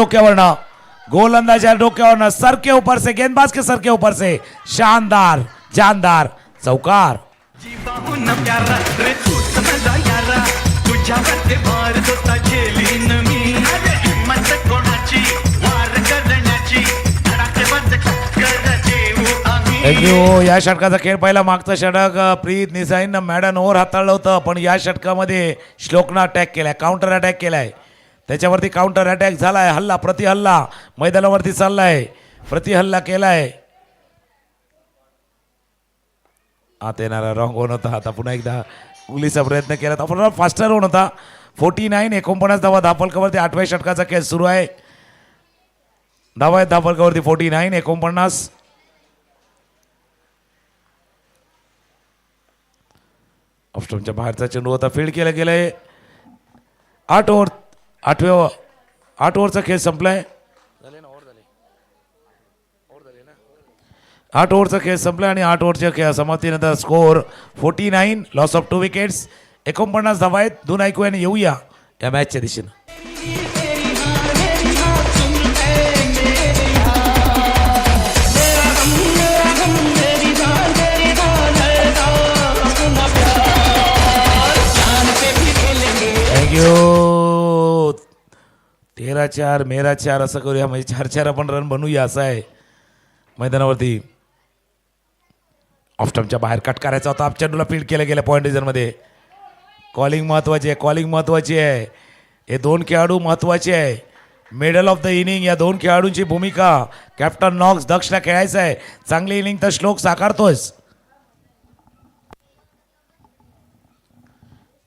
डोक्यावरनं सर के ऊपर से, गेंदबाज के सर के ऊपर से शानदार जानदार चौकार. जीवाहून प्यारा रे तूच माझा यारा, तुझ्या तुझ्यावरती भार होता झेलीन मी हिम्मत कोणाची वार करण्याची धडाकेबाज टक्कर देऊ आम्ही. थँक्यू. या षटकाचा खेळ पहिला मागचा षटक प्रीत निसाईनं मॅडन ओव्हर हाताळलं होतं, पण या षटकामध्ये श्लोकनं अटॅक केलाय, काउंटर अटॅक केलाय. त्याच्यावरती काउंटर अटॅक झालाय, हल्ला प्रतिहल्ला मैदानावरती चाललाय, प्रतिहल्ला केलाय. आता येणारा रॉंग होऊन होता. आता पुन्हा एकदा उगलीचा प्रयत्न केला तर पुन्हा फास्टर होऊन होता. 49 धावा धापलकावरती 8व्या षटकाचा खेळ सुरू आहे. धावा आहेत धापलकावरती 49 ऑफस्टॉमच्या बाहेरचा चेंडू होता, फील्ड केला गेलाय. 8 ओव्हरचा खेळ संपलाय. 8 ओव्हरचा खेळ संपला आणि 8 ओव्हरच्या खेळ समाप्तीनंतर स्कोर 49, लॉस ऑफ 2 विकेट्स. 49 धावा आहेत. दोन ऐकूया आणि येऊया या मॅचच्या दिशेनं. थँक्यू. 13-4 मेरा 4 असं करूया, म्हणजे 4-4 आपण रन बनवूया असं आहे मैदानावरती. ऑफस्टम्पच्या बाहेर कट करायचा होता, चेंडूला फील्ड केलं गेलं पॉईंट डिझनमध्ये. कॉलिंग महत्त्वाची आहे, कॉलिंग महत्त्वाची आहे. हे दोन खेळाडू महत्त्वाचे आहे. मिडल ऑफ द इनिंग या दोन खेळाडूंची भूमिका. कॅप्टन नॉक्स दक्षला खेळायचं आहे. चांगली इनिंग तर श्लोक साकारतोयच.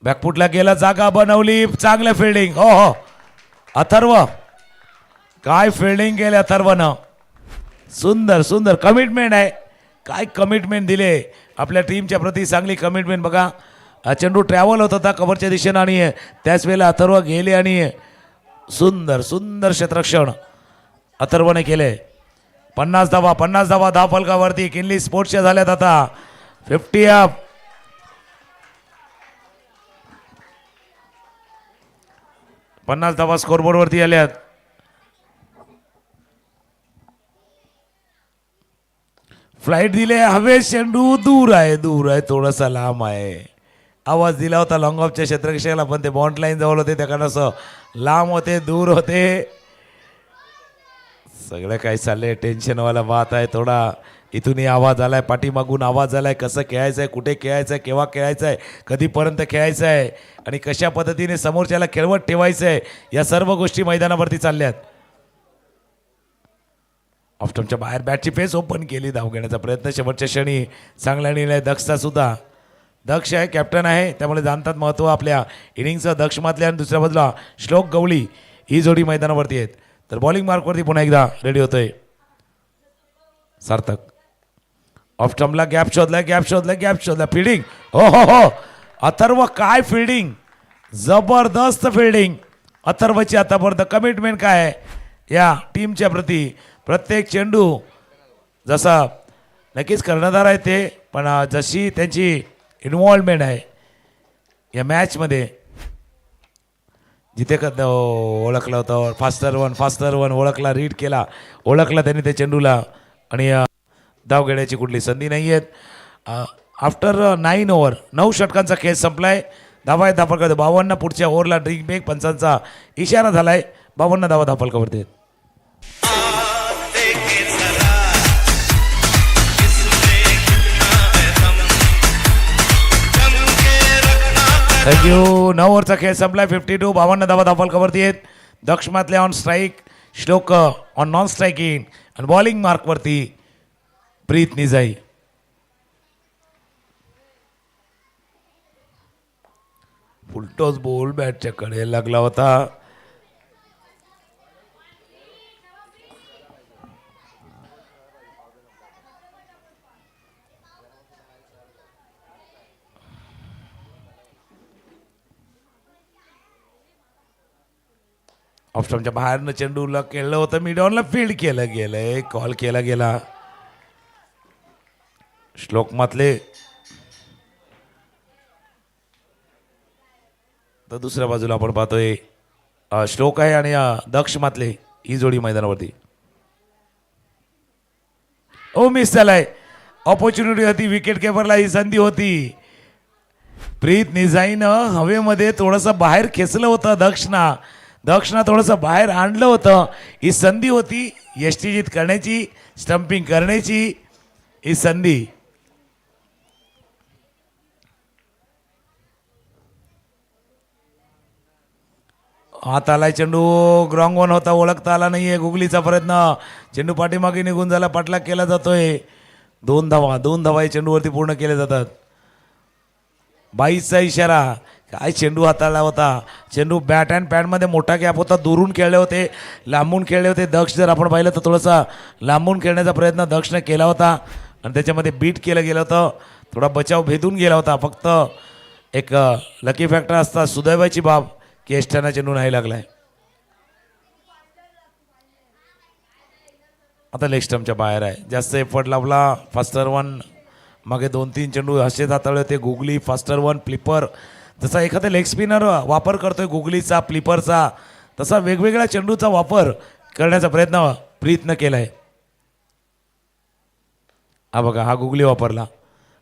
बॅकफुटला गेला, जागा बनवली, चांगलं फिल्डिंग. हो हो अथर्व, काय फिल्डिंग केलं अथर्वनं. सुंदर सुंदर कमिटमेंट आहे. काय कमिटमेंट दिले आपल्या टीमच्या प्रती, चांगली कमिटमेंट. बघा चेंडू ट्रॅव्हल होत होता कव्हरच्या दिशेनं आणि त्याच वेळेला अथर्व गेले आणि सुंदर सुंदर क्षेत्ररक्षण अथर्वने केले. 50 धावा धावफलकावरती. किनली स्पोर्ट्सच्या झाल्यात आता 50 अप. पन्नास धावा स्कोरबोर्डवरती आल्यात. फ्लाईट दिले, हवे चेंडू दूर आहे थोडासा लांब आहे. आवाज दिला होता लॉंग ऑफच्या क्षेत्ररक्षकाला, पण ते बॉन्ड लाईन जवळ होते, त्याकडनं असं लांब होते, दूर होते. सगळं काही चाललंय, टेन्शनवाला बात आहे थोडा. इथूनही आवाज आलाय, पाठीमागून आवाज आलाय. कसं खेळायचं आहे, कुठे खेळायचं आहे, केव्हा खेळायचं आहे, कधीपर्यंत खेळायचं आहे आणि कशा पद्धतीने समोरच्याला खेळवत ठेवायचं आहे, या सर्व गोष्टी मैदानावरती चालल्यात. ऑफस्टम्पच्या बाहेर बॅटची फेस ओपन केली, धाव घेण्याचा प्रयत्न शेवटच्या क्षणी चांगला निर्णय दक्षचा सुद्धा. दक्ष आहे, कॅप्टन आहे, त्यामुळे जाणतात महत्त्व आपल्या इनिंगचं. दक्ष मातले आणि दुसऱ्या बाजूला श्लोक गवळी ही जोडी मैदानावरती आहेत. तर बॉलिंग मार्कवरती पुन्हा एकदा रेडी होतोय सार्थक. ऑफस्टम्पला गॅप शोधला, फिल्डिंग. हो हो हो अथर्व, काय फिल्डिंग, जबरदस्त फिल्डिंग अथर्वची. आतापर्यंत कमिटमेंट काय आहे या टीमच्या प्रती. प्रत्येक चेंडू जसा नक्कीच कर्णधार आहे ते, पण जशी त्यांची इन्व्हॉल्वमेंट आहे या मॅचमध्ये, जिथे ओळखलं होतं फास्टर वन ओळखला, रीड केला, ओळखला त्यांनी त्या चेंडूला आणि धाव घेण्याची कुठली संधी नाही आहेत. आफ्टर 9 ओव्हर 9 षटकांचा खेळ संपलाय. धावा आहेत धापलकावरती 52. पुढच्या ओव्हरला ड्रिंक ब्रेक पंचांचा इशारा झालाय. 52 धावा धापलकावरती आहेत. थँक्यू. 9 ओव्हरचा खेळ संपलाय. 52 52 धावा धापलकावरती आहेत. दक्ष मातले ऑन स्ट्राईक, श्लोक ऑन नॉन स्ट्राईकिंग आणि बॉलिंग मार्कवरती प्रीत निजाई. फुलटॉस बॉल बॅटच्या कडे लागला होता. ऑफस्टम्पच्या बाहेरनं चेंडूला खेळलं होतं, मिडॉनला फील्ड केलं गेलंय, कॉल केला गेला. श्लोक मातले तर दुसऱ्या बाजूला आपण पाहतोय श्लोक आहे आणि दक्ष मातले ही जोडी मैदानावरती. मिस झालाय. ऑपॉर्च्युनिटी होती, विकेट किपरला ही संधी होती. प्रीत निजाईनं हवेमध्ये थोडंसं बाहेर खेचलं होतं दक्षना थोडंसं बाहेर आणलं होतं. ही संधी होती यष्टीजीत करण्याची, स्टंपिंग करण्याची ही संधी. हात आलाय चेंडू, ग्राउंड वन होता, ओळखता आला नाहीये. गुगलीचा प्रयत्न, चेंडू पाठीमागे निघून झाला, पाठलाग केला जातोय. 2 धावा या चेंडूवरती पूर्ण केले जातात. 22चा इशारा. काय चेंडू हाताळला होता. चेंडू बॅट अँड पॅडमध्ये मोठा गॅप होता, दुरून खेळले होते, लांबून खेळले होते. दक्ष जर आपण पाहिलं तर थोडासा लांबून खेळण्याचा प्रयत्न दक्षने केला होता आणि त्याच्यामध्ये बीट केलं गेलं होतं. थोडा बचाव भेदून गेला होता. फक्त एक लकी फॅक्टर असता, सुदैवाची बाब की एस्टाना चेंडू नाही लागलाय. आता लेग स्टंपच्या बाहेर आहे. जास्त एफर्ट लावला. फास्टर वन, मागे 2-3 चेंडू हसेत हाताळले होते. Googly, faster one, flipper. जसा एखादा लेग स्पिनर वापर करतोय गुगलीचा, फ्लिपरचा, तसा वेगवेगळ्या चेंडूचा वापर करण्याचा प्रयत्न प्रीतनं केलाय. हा बघा, हा गुगली वापरला.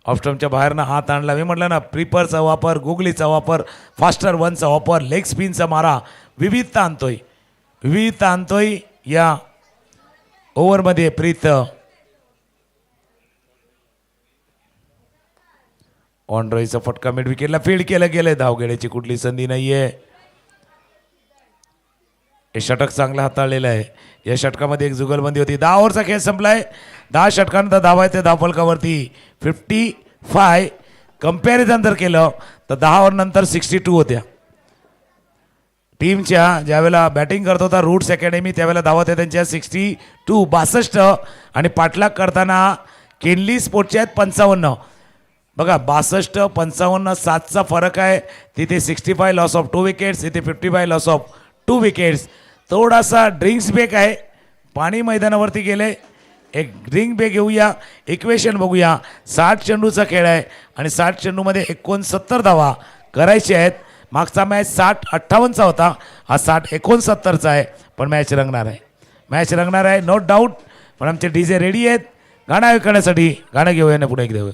ऑफ स्टंपच्या बाहेरनं हात आणला. मी म्हटलं ना, फ्लिपरचा वापर, गुगलीचा वापर, फास्टर वनचा वापर, लेग स्पिनचा मारा, विविधता आणतोय या ओव्हरमध्ये प्रीत. ऑन ड्राईव्हचा फटका मिड विकेटला फील्ड केलं गेलंय. धाव घेण्याची कुठली संधी नाहीये. हे षटक चांगलं हाताळलेलं आहे. या षटकामध्ये एक जुगलबंदी होती. 10 ओव्हरचा खेळ संपलाय. 10 षटकानंतर धावा आहेत धावफलकावरती 55. कंपॅरिझन जर केलं तर 10 ओव्हर नंतर 62 होत्या. टीमच्या ज्यावेळेला बॅटिंग करत होता रूट्स अकॅडमी त्यावेळेला धावत आहे त्यांच्या 62 आणि पाठलाग करताना केनली स्पोर्टच्या आहेत 55. बघा 62-55 7चा फरक आहे. तिथे 65 लॉस ऑफ 2 विकेट्स, इथे 55 लॉस ऑफ 2 विकेट्स. थोडासा ड्रिंक्स ब्रेक आहे. पाणी मैदानावरती गेले. एक ड्रिंक ब्रेक घेऊया, इक्वेशन बघूया. 60 चेंडूचा खेळ आहे आणि 60 चेंडूमध्ये 69 धावा करायच्या आहेत. मागचा मॅच 60-58चा होता, हा 60-69चा आहे. पण मॅच रंगणार आहे नो डाऊट. पण आमचे DJ रेडी आहेत गाणं ऐकण्यासाठी. गाणं घेऊया ना पुढे एकदा.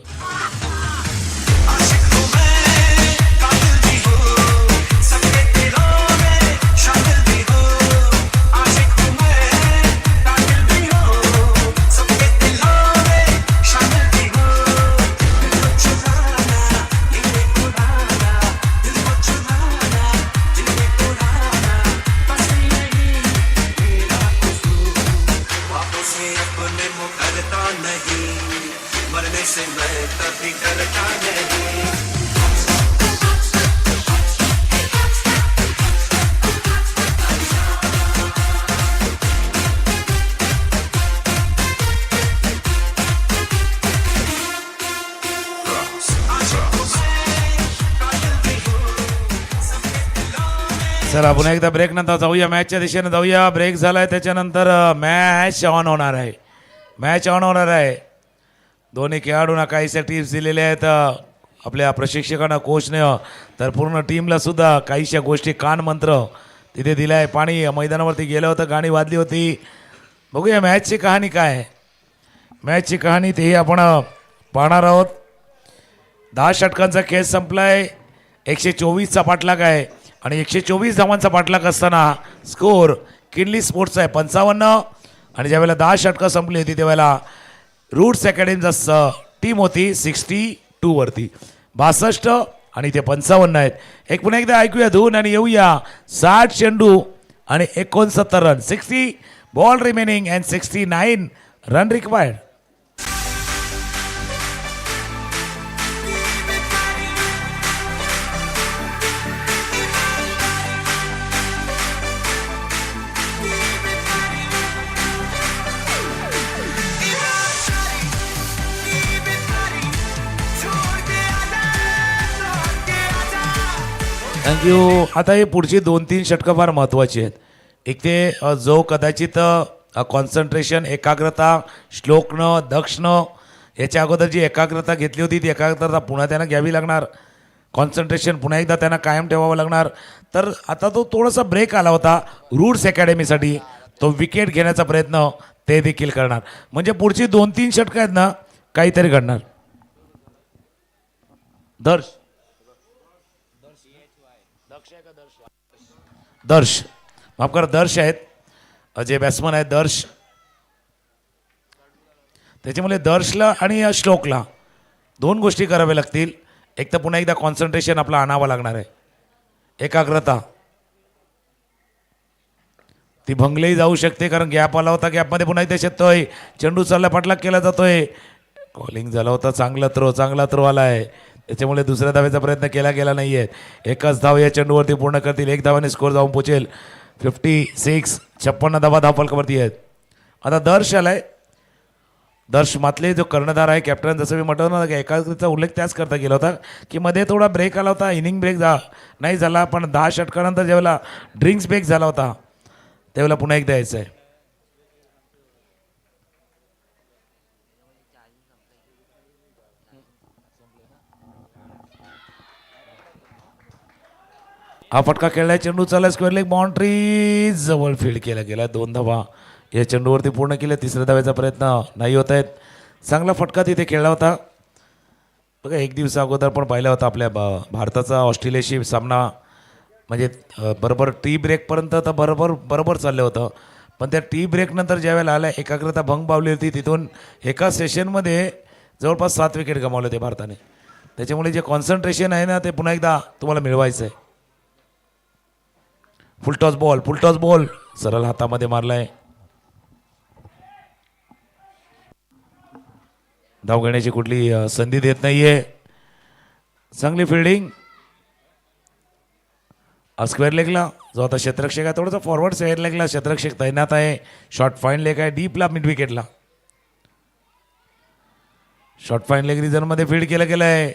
चला पुन्हा एकदा ब्रेक नंतर जाऊया, मॅचच्या दिशेने जाऊया. ब्रेक झालाय त्याच्यानंतर मॅच ऑन होणार आहे. दोन्ही खेळाडूंना काहीशा टिप्स दिलेल्या आहेत आपल्या प्रशिक्षकांना, कोचने, तर पूर्ण टीमला सुद्धा काहीशा गोष्टी कान मंत्र तिथे दिलाय. पाणी मैदानावरती गेलं होतं, गाणी वाजली होती. बघूया मॅचची कहाणी काय आहे. मॅचची कहाणी तेही आपण पाहणार आहोत. 10 षटकांचा खेळ संपलाय. 124चा पाठलाग आहे आणि 124 धावांचा पाठलाग असताना स्कोर किनली स्पोर्ट्सचा आहे 55. आणि ज्यावेळेला 10 षटकं संपली होती त्यावेळेला रूट्स अकॅडमीचा टीम होती 62 वरती. 62 आणि ते 55 आहेत. एक पुन्हा एकदा ऐकूया धून आणि येऊया. 60 चेंडू आणि 69 run. 60 ball remaining and 69 run required. Thank you. आता ही पुढची 2-3 षटकं फार महत्त्वाची आहेत. एक ते जो कदाचित कॉन्सन्ट्रेशन, एकाग्रता, श्लोकनं, दक्षनं याच्या अगोदर जी एकाग्रता घेतली होती ती एकाग्रता पुन्हा त्यांना घ्यावी लागणार. कॉन्सन्ट्रेशन पुन्हा एकदा त्यांना कायम ठेवावं लागणार. तर आता तो थोडासा ब्रेक आला होता रूट्स अकॅडमीसाठी, तो विकेट घेण्याचा प्रयत्न ते देखील करणार. म्हणजे पुढची 2-3 षटकं आहेत ना, काहीतरी घडणार. दर्श दर्श, माफ करा, दर्श आहेत जे बॅट्समन आहेत दर्श. त्याच्यामुळे दर्शला आणि श्लोकला दोन गोष्टी कराव्या लागतील. एक तर पुन्हा एकदा कॉन्सन्ट्रेशन आपलं आणावं लागणार आहे, एकाग्रता. ती भंगलेही जाऊ शकते कारण गॅप आला होता, गॅपमध्ये पुन्हा एकदा शेततोय, चेंडू चालला, पाठलाग केला जातोय, कॉलिंग झाला होता, चांगला थ्रो आला आहे. त्याच्यामुळे दुसऱ्या धावेचा प्रयत्न केला गेला नाही आहे. एकच धाव या चेंडूवरती पूर्ण करतील, एक धावाने स्कोर जाऊन पोचेल 56. 56 धावा धावफलकावरती आहेत. आता दर्श आलाय. दर्श मातले जो कर्णधार आहे, कॅप्टन, जसं मी म्हटलं ना की एकाग्रतेचा उल्लेख त्याच करता गेला होता की मध्ये थोडा ब्रेक आला होता, इनिंग ब्रेक नाही झाला, पण 10 षटकानंतर ज्यावेळेला ड्रिंक्स ब्रेक झाला होता त्यावेळेला पुन्हा एकदा यायचं आहे. हा फटका खेळलाय, चेंडू चालला, स्क्वेअर लेग बाउंड्री जवळ फील्ड केला गेला. 2 धावा या चेंडूवरती पूर्ण केल्या. तिसऱ्या धाव्याचा प्रयत्न नाही होत आहेत. चांगला फटका तिथे खेळला होता बघा. एक दिवसा अगोदर पण पाहिला होता आपल्या भारताचा ऑस्ट्रेलियाशी सामना, म्हणजे बरोबर टी ब्रेकपर्यंत तर बरोबर चाललं होतं, पण त्या टी ब्रेकनंतर ज्या वेळेला आल्या एकाग्रता भंग पावली होती. तिथून एका सेशनमध्ये जवळपास 7 विकेट गमावले होते भारताने. त्याच्यामुळे जे कॉन्सन्ट्रेशन आहे ना ते पुन्हा एकदा तुम्हाला मिळवायचं आहे. फुल टॉस बॉल सरळ हातामध्ये मारलाय. धाव घेण्याची कुठली संधी देत नाहीये. चांगली फिल्डिंग. स्क्वेअर लेगला जो आता क्षेत्ररक्षक आहे, थोडंसं फॉरवर्ड स्क्वेअर लेगला क्षेत्ररक्षक तैनात आहे. शॉर्ट फाईन लेग आहे, डीपला मिड विकेटला. शॉर्ट फाईन लेग रिझनमध्ये फील्ड केलं गेलं आहे.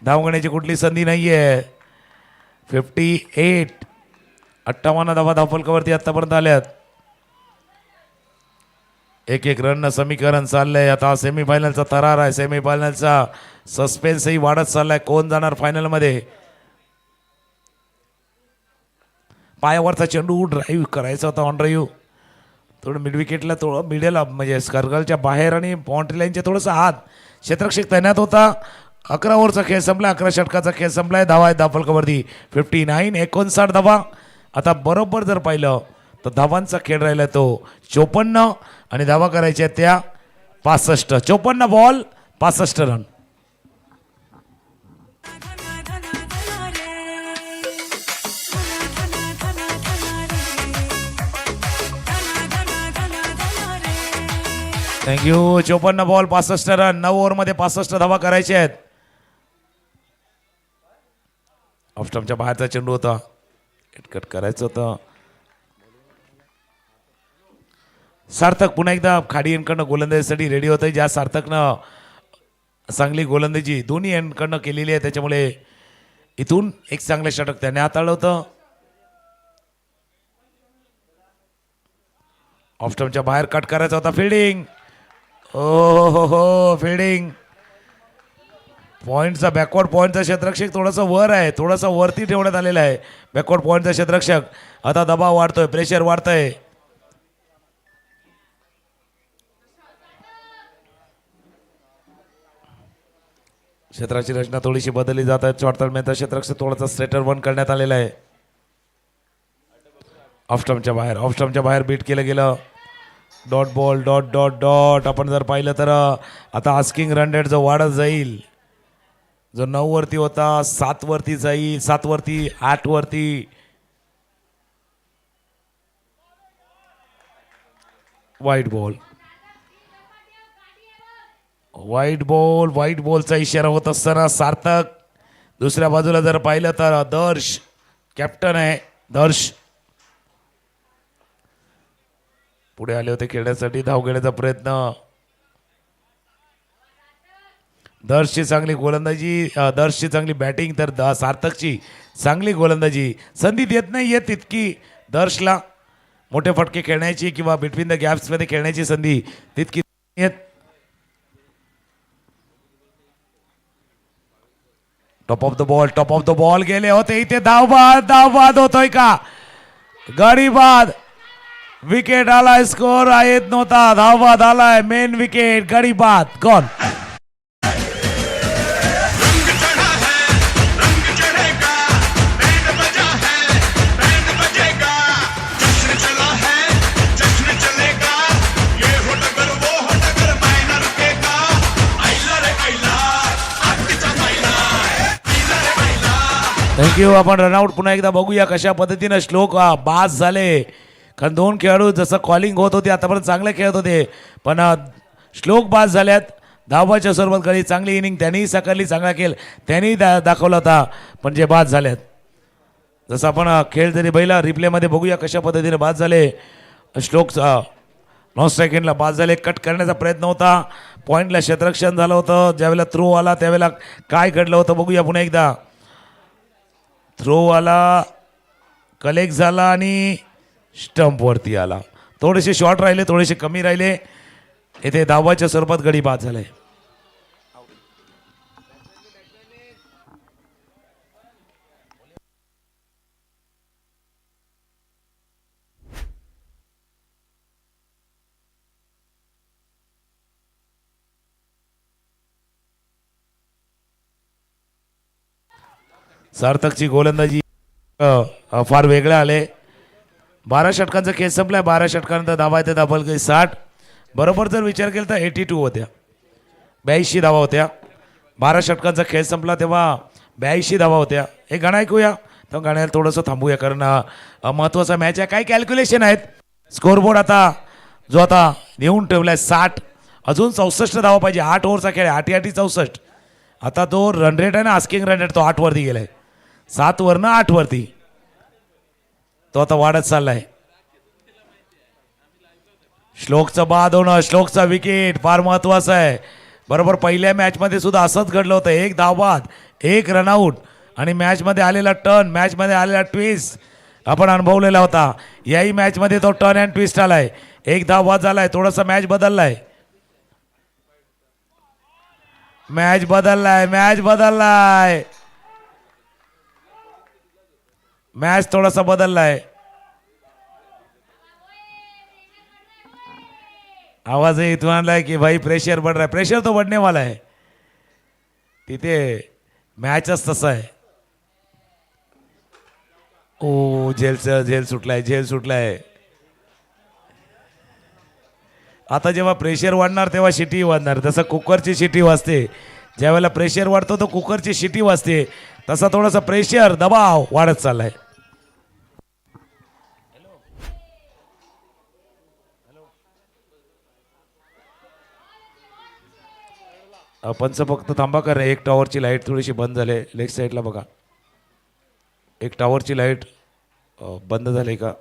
धाव घेण्याची कुठली संधी नाही आहे. 58. 58 धावा धावफलकावरती आत्तापर्यंत आल्यात. 1-1 रन समीकरण चाललंय. आता सेमीफायनलचा थरार आहे, सेमीफायनलचा सस्पेन्सही वाढत चाललाय. कोण जाणार फायनलमध्ये. पायावरचा चेंडू ड्राईव्ह करायचा होता, ऑन ड्राईव्ह. थोडं मिड विकेटला, थोडं मिडल म्हणजे सर्कलच्या बाहेर आणि बाउंड्री लाईनच्या थोडंसं आत क्षेत्ररक्षक तैनात होता. 11 ओव्हरचा खेळ संपला, 11 षटकाचा खेळ संपलाय. धावा आहेत धावफलकावरती 59. 59 धावा. आता बरोबर जर पाहिलं तर धावांचा खेळ राहिला तो 54 आणि धावा करायच्या त्या 65. 54 ball 65 run. Thank you. 54 ball 65 run. 9 ओव्हरमध्ये 65 धावा करायच्या आहेत. ऑफस्टम्पच्या बाहेरचा चेंडू होता, कट करायचं होतं. सार्थक पुन्हा एकदा खाडी एंडकडनं गोलंदाजीसाठी रेडी होतं. ज्या सार्थकनं चांगली गोलंदाजी दोन्ही एंडकडनं केलेली आहे, त्याच्यामुळे इथून एक चांगलं षटक त्याने हाताळलं होतं. ऑफस्टम्पच्या बाहेर कट करायचा होता. फिल्डिंग. हो फिल्डिंग. पॉईंटचा बॅकवर्ड पॉईंटचा क्षेत्ररक्षक थोडंसं वर आहे, थोडंसं वरती ठेवण्यात आलेलं आहे बॅकवर्ड पॉईंटचा क्षेत्ररक्षक. आता दबाव वाढतोय, प्रेशर वाढतंय. क्षेत्राची रचना थोडीशी बदलली जात आहे. शॉर्टरमॅनचा क्षेत्ररक्षक थोडासा स्ट्रेटर वन करण्यात आलेला आहे. ऑफस्टम्पच्या बाहेर बीट केलं गेलं. Dot ball dot. आपण जर पाहिलं तर आता आस्किंग रन रेट जो वाढत जाईल, जो 9 वरती होता 7 वरती जाईल, 7 वरती 8 वरती. वाईट बॉलचा इशारा होत असताना सार्थक. दुसऱ्या बाजूला जर पाहिलं तर दर्श कॅप्टन आहे. दर्श पुढे आले होते खेळण्यासाठी. धाव घेण्याचा प्रयत्न. दर्शची चांगली गोलंदाजी, दर्शची चांगली बॅटिंग, तर सार्थकची चांगली गोलंदाजी. संधी देत नाही आहे तितकी दर्शला मोठे फटके खेळण्याची किंवा बिटवीन द गॅप्समध्ये खेळण्याची संधी तितकी येत. टॉप ऑफ द बॉल गेले होते इथे. धावबाद होतोय का. गडी बाद. विकेट आलाय, स्कोर येत नव्हता. धावबाद आलाय, मेन विकेट, गडी बाद, गॉन. रंग चढ़ा है, रंग चढ़ेगा, बैंड बजा है, बैंड बजेगा. थँक्यू. आपण रनआउट पुन्हा एकदा बघूया कशा पद्धतीनं श्लोक बास झाले. कारण दोन खेळाडू जसं कॉलिंग होत होते आतापर्यंत चांगले खेळत होते, पण श्लोक बास झाल्यात. धावाच्या स्वरूपात गडी चांगली इनिंग त्यांनीही साकारली, चांगला खेळ त्यांनीही दाखवला होता, पण जे बाद झाल्यात जसं आपण खेळ जरी बैला रिप्लेमध्ये बघूया कशा पद्धतीने बाद झाले. श्लोक नॉन स्ट्रायकिंगला बाद झाले. कट करण्याचा प्रयत्न होता, पॉईंटला क्षेत्ररक्षण झालं होतं, ज्यावेळेला थ्रो आला त्यावेळेला काय घडलं होतं बघूया पुन्हा एकदा. थ्रो आला, कलेक्ट झाला आणि स्टंपवरती आला. थोडेसे शॉर्ट राहिले, थोडेसे कमी राहिले. येथे धावाच्या स्वरूपात गडी बाद झालाय. सार्थकची गोलंदाजी फार वेगळं आले. 12 षटकांचा खेळ संपलाय. 12 षटकानंतर धावा येते धाबल काही 60. बरोबर जर विचार केला तर 82 होत्या, 82 धावा होत्या. 12 षटकांचा खेळ संपला तेव्हा 82 धावा होत्या. हे गाणं ऐकूया, तर गाण्याला थोडंसं थांबूया कारण महत्त्वाचा मॅच आहे. काय कॅल्क्युलेशन आहेत. स्कोरबोर्ड आता जो आता नेऊन ठेवलाय 60, अजून 64 धावा पाहिजे. 8 ओव्हरचा खेळ आहे, 8 64. आता तो रन रेट आहे ना, आस्किंग रन रेट तो 8 वरती गेलाय. 7 वरनं 8 वरती तो आता वाढत चाललाय. श्लोकचं बाद होणं, श्लोकचा विकेट फार महत्वाचं आहे. बरोबर पहिल्या मॅचमध्ये सुद्धा असंच घडलं होतं. 1 धाव बाद, 1 रनआउट आणि मॅचमध्ये आलेला टर्न, मॅचमध्ये आलेला ट्विस्ट आपण अनुभवलेला होता. याही मॅचमध्ये तो टर्न अँड ट्विस्ट आलाय. 1 धाव बाद झालाय, थोडासा मॅच बदललाय. मॅच थोडासा बदललाय. आवाज इथून आणलाय की भाई प्रेशर बढ़ रहा है. प्रेशर तो बढ़ने वाला है. तिथे मॅचच तसा आहे. ओ झेल सुटलाय. आता जेव्हा प्रेशर वाढणार तेव्हा शिटी वाजणार. जसं कुकरची शिटी वाजते, ज्यावेळेला प्रेशर वाढतो तो कुकरची शिटी वाजते, तसा थोडासा प्रेशर दबाव वाढत चाललाय. पंच फक्त थांबा कर. एक टॉवरची लाईट थोडीशी बंद झाली. लेग साईडला बघा, एक टॉवरची लाईट बंद झाली का.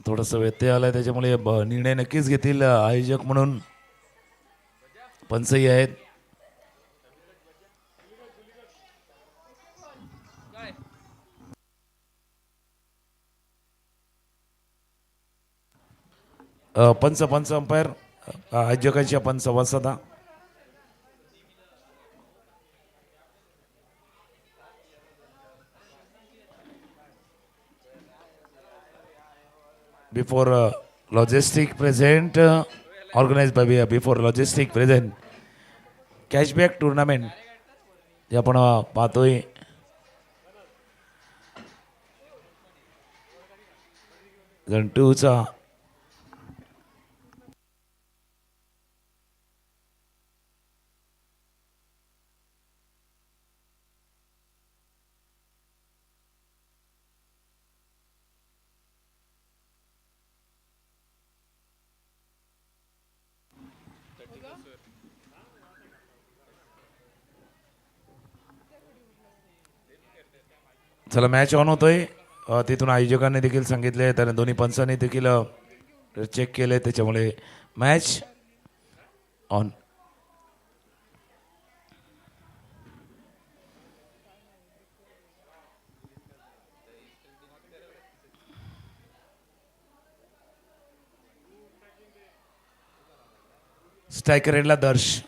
थोडंसं व्यत्यय आलाय त्याच्यामुळे निर्णय नक्कीच घेतील आयोजक म्हणून पंचही आहेत. पंच अंपायर आयोजकांची आपण संवाद साधा. Before logistic present, organized by before logistic present cashback tournament जे आपण पाहतोय. घंटूचा चला मॅच ऑन होतोय. तिथून आयोजकांनी देखील सांगितले त्याने दोन्ही पंचांनी देखील चेक केले त्याच्यामुळे मॅच ऑन. स्ट्रायकर एंडला दर्श.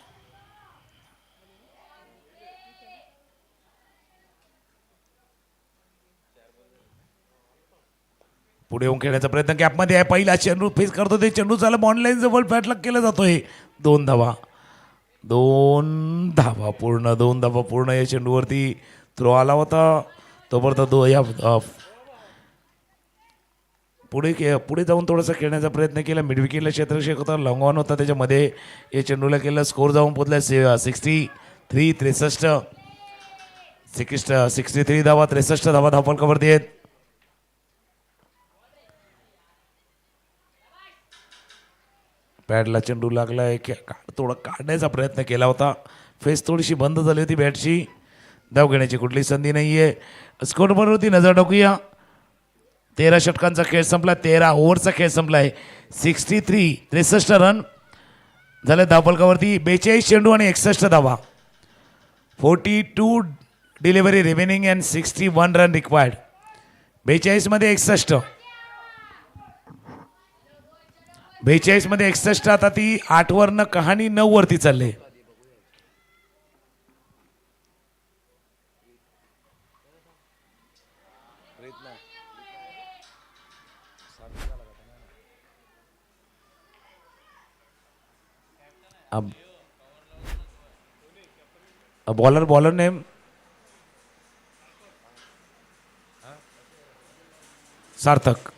पुढे येऊन खेळण्याचा प्रयत्न कॅपमध्ये आहे. पहिला चेंडू फेस करतो ते चेंडू झाला ऑनलाईन जवळ फॅटलक केला जातोय. 2 धावा पूर्ण 2 धावा पूर्ण या चेंडूवरती थ्रो आला होता. तोपर्यंत या पुढे जाऊन थोडासा खेळण्याचा प्रयत्न केला. मिडविकेटला क्षेत्ररक्षक होता. लॉंग ऑन होता त्याच्यामध्ये या चेंडूला केलं. स्कोर जाऊन पोचला 63 धावा 63 धावा धावफलकावरती आहेत. बॅटला चेंडू लागला आहे. थोडा काढण्याचा प्रयत्न केला होता. फेस थोडीशी बंद झाली होती बॅटची. धाव घेण्याची कुठली संधी नाही आहे. स्कोरबोर्डवरती नजर टाकूया. 13 षटकांचा खेळ संपला. 13 ओव्हरचा खेळ संपला आहे. 63 रन झाले धावफलकावरती. 42 चेंडू आणि 61 धावा. 42 delivery remaining and 61 run required. 42 मध्ये 61. 42 मध्ये 61. आता ती 8 वरनं कहाणी 9 वरती चालले. बॉलर नेम सार्थक.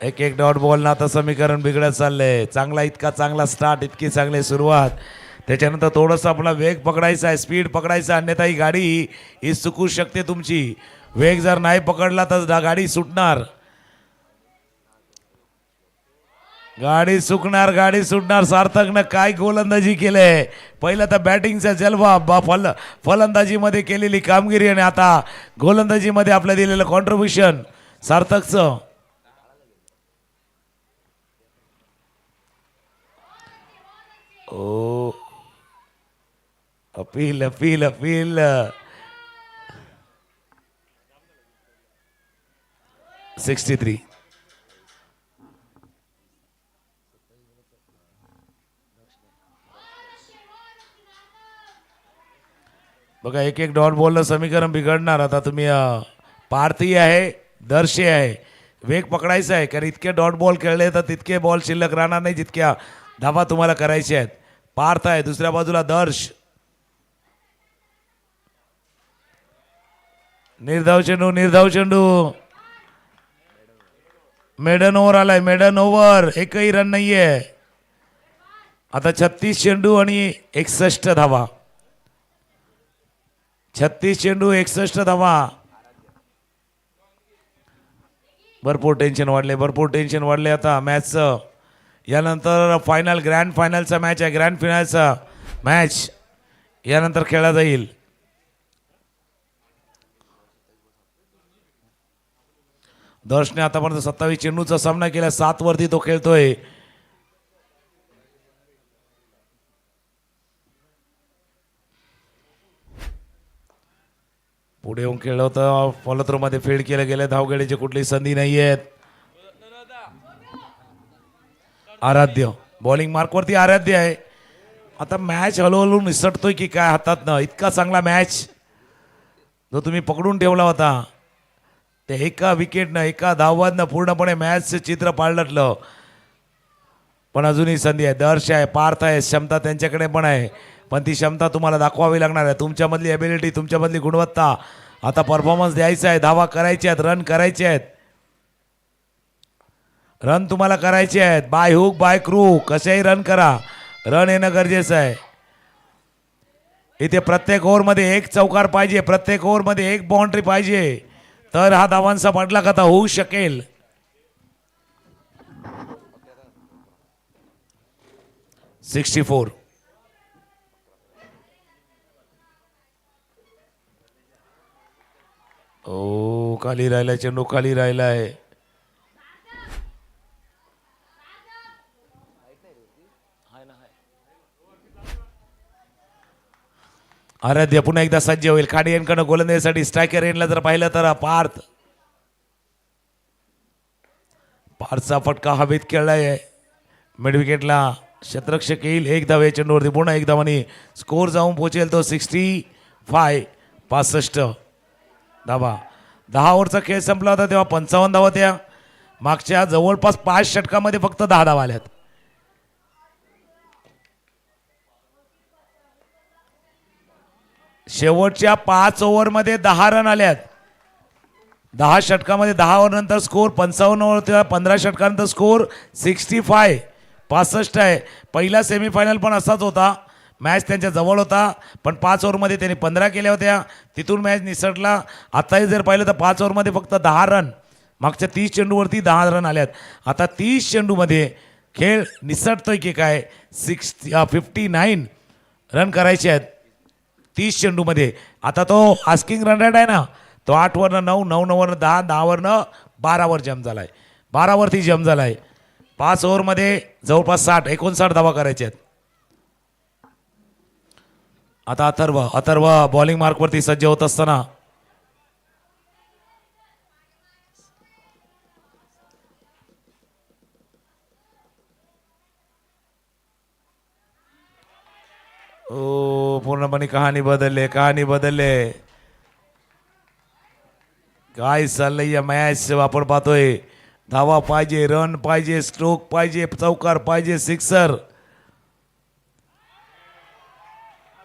एक डॉट बॉल ना आता समीकरण बिघडत चाललंय. इतका चांगला स्टार्ट, इतकी चांगली सुरुवात. त्याच्यानंतर थोडंसं आपला वेग पकडायचा आहे, स्पीड पकडायचा, अन्यथा ही गाडी ही चुकू शकते तुमची. वेग जर नाही पकडला तर गाडी सुटणार. गाडी सुटणार. सार्थकनं काय गोलंदाजी केलंय. पहिलं तर बॅटिंगचा जलवा, फलंदाजीमध्ये केलेली कामगिरी आणि आता गोलंदाजीमध्ये आपलं दिलेलं कॉन्ट्रीब्युशन सार्थकचं. ओ अपील 63. बघा एक डॉट बॉलला समीकरण बिघडणार. आता तुम्ही पार्थी आहे, दर्शे आहे, वेग पकडायचा आहे. कारण इतके डॉट बॉल खेळले तर तितके बॉल शिल्लक राहणार नाही जितक्या धावा तुम्हाला करायच्या आहेत. पार्थ आहे, दुसऱ्या बाजूला दर्श. निर्धाव चेंडू. मेडन ओव्हर आलाय. Maiden over. एकही रन नाहीये. आता 36 चेंडू आणि 61 धावा. 36 चेंडू 61 धावा. भरपूर टेन्शन वाढले आता मॅचचं. यानंतर ग्रँड फायनलचा मॅच आहे. ग्रँड फायनलचा मॅच यानंतर खेळला जाईल. दर्शने आतापर्यंत 27 चेंडूचा सामना केला, 7 वरती तो खेळतोय. पुढे येऊन खेळलं होतं, फॉलोथ्रो मध्ये फील्ड केलं गेलं, धावगडीची कुठली संधी नाही आहेत. आराध्य बॉलिंग मार्कवरती आराध्य आहे. आता मॅच हळूहळू निसटतोय की काय हातातनं, इतका चांगला मॅच जो तुम्ही पकडून ठेवला होता, ते एका विकेटनं एका धावानं पूर्णपणे मॅचचं चित्र पालटलं. पण अजूनही संधी आहे, दर्श आहे, पार्थ आहे, क्षमता त्यांच्याकडे पण आहे, पण ती क्षमता तुम्हाला दाखवावी लागणार आहे. तुमच्यामधली एबिलिटी, तुमच्यामधली गुणवत्ता, आता परफॉर्मन्स द्यायचा आहे, धावा करायच्या आहेत, रन करायचे आहेत, रन तुम्हाला करायचे आहेत. बाय हुक बाय क्रू कसेही रन करा, रन येणं गरजेचं आहे. इथे प्रत्येक ओव्हरमध्ये एक चौकार पाहिजे, प्रत्येक ओव्हरमध्ये एक बाउंड्री पाहिजे, तर हा धावांचा पाठलाग आता होऊ शकेल. $64. ओ खाली राहिलाय चेंडू, खाली राहिलाय. आराध्य पुन्हा एकदा सज्ज होईल खाडी यांकडे गोलंदाजीसाठी. स्ट्रायकर एंडला जर पाहिलं तर पार्थचा फटका हवेत खेळलाय, मिड विकेटला शतरक्षक येईल. एक धाव या चेंडूवरती, पुन्हा एक धावांनी स्कोर जाऊन पोहोचेल तो 65 धावा. 10 ओव्हरचा खेळ संपला होता तेव्हा 55 धावा होत्या. मागच्या जवळपास 5 षटकामध्ये फक्त 10 धावा आल्यात. शेवटच्या 5 ओव्हरमध्ये 10 रन आल्यात. 10 षटकामध्ये 10 ओव्हर नंतर स्कोर 55 होता, 15 षटकानंतर स्कोर 65 आहे. पहिला सेमीफायनल पण असाच होता, मॅच त्यांच्या जवळ होता, पण 5 ओव्हरमध्ये त्यांनी 15 केल्या होत्या, तिथून मॅच निसटला. आताही जर पाहिलं तर 5 ओव्हरमध्ये फक्त 10 रन, मागच्या 30 चेंडूवरती 10 रन आल्यात. आता 30 चेंडूमध्ये खेळ निसटतोय की काय, 59 रन करायचे आहेत 30 चेंडूमध्ये. आता तो आस्किंग रन रेट आहे ना, तो 8 वरनं 9, 9 वरनं 10, 10 वरनं 12 वर जम झालाय, 12 वरती जम झालाय. 5 ओव्हरमध्ये जवळपास 59 धावा करायच्या आहेत. आता अथर्व बॉलिंग मार्कवरती सज्ज होत असताना पूर्णपणे कहाणी बदलले. काय चाललंय या मॅच, आपण पाहतोय धावा पाहिजे, रन पाहिजे, स्ट्रोक पाहिजे, चौकार पाहिजे, सिक्सर,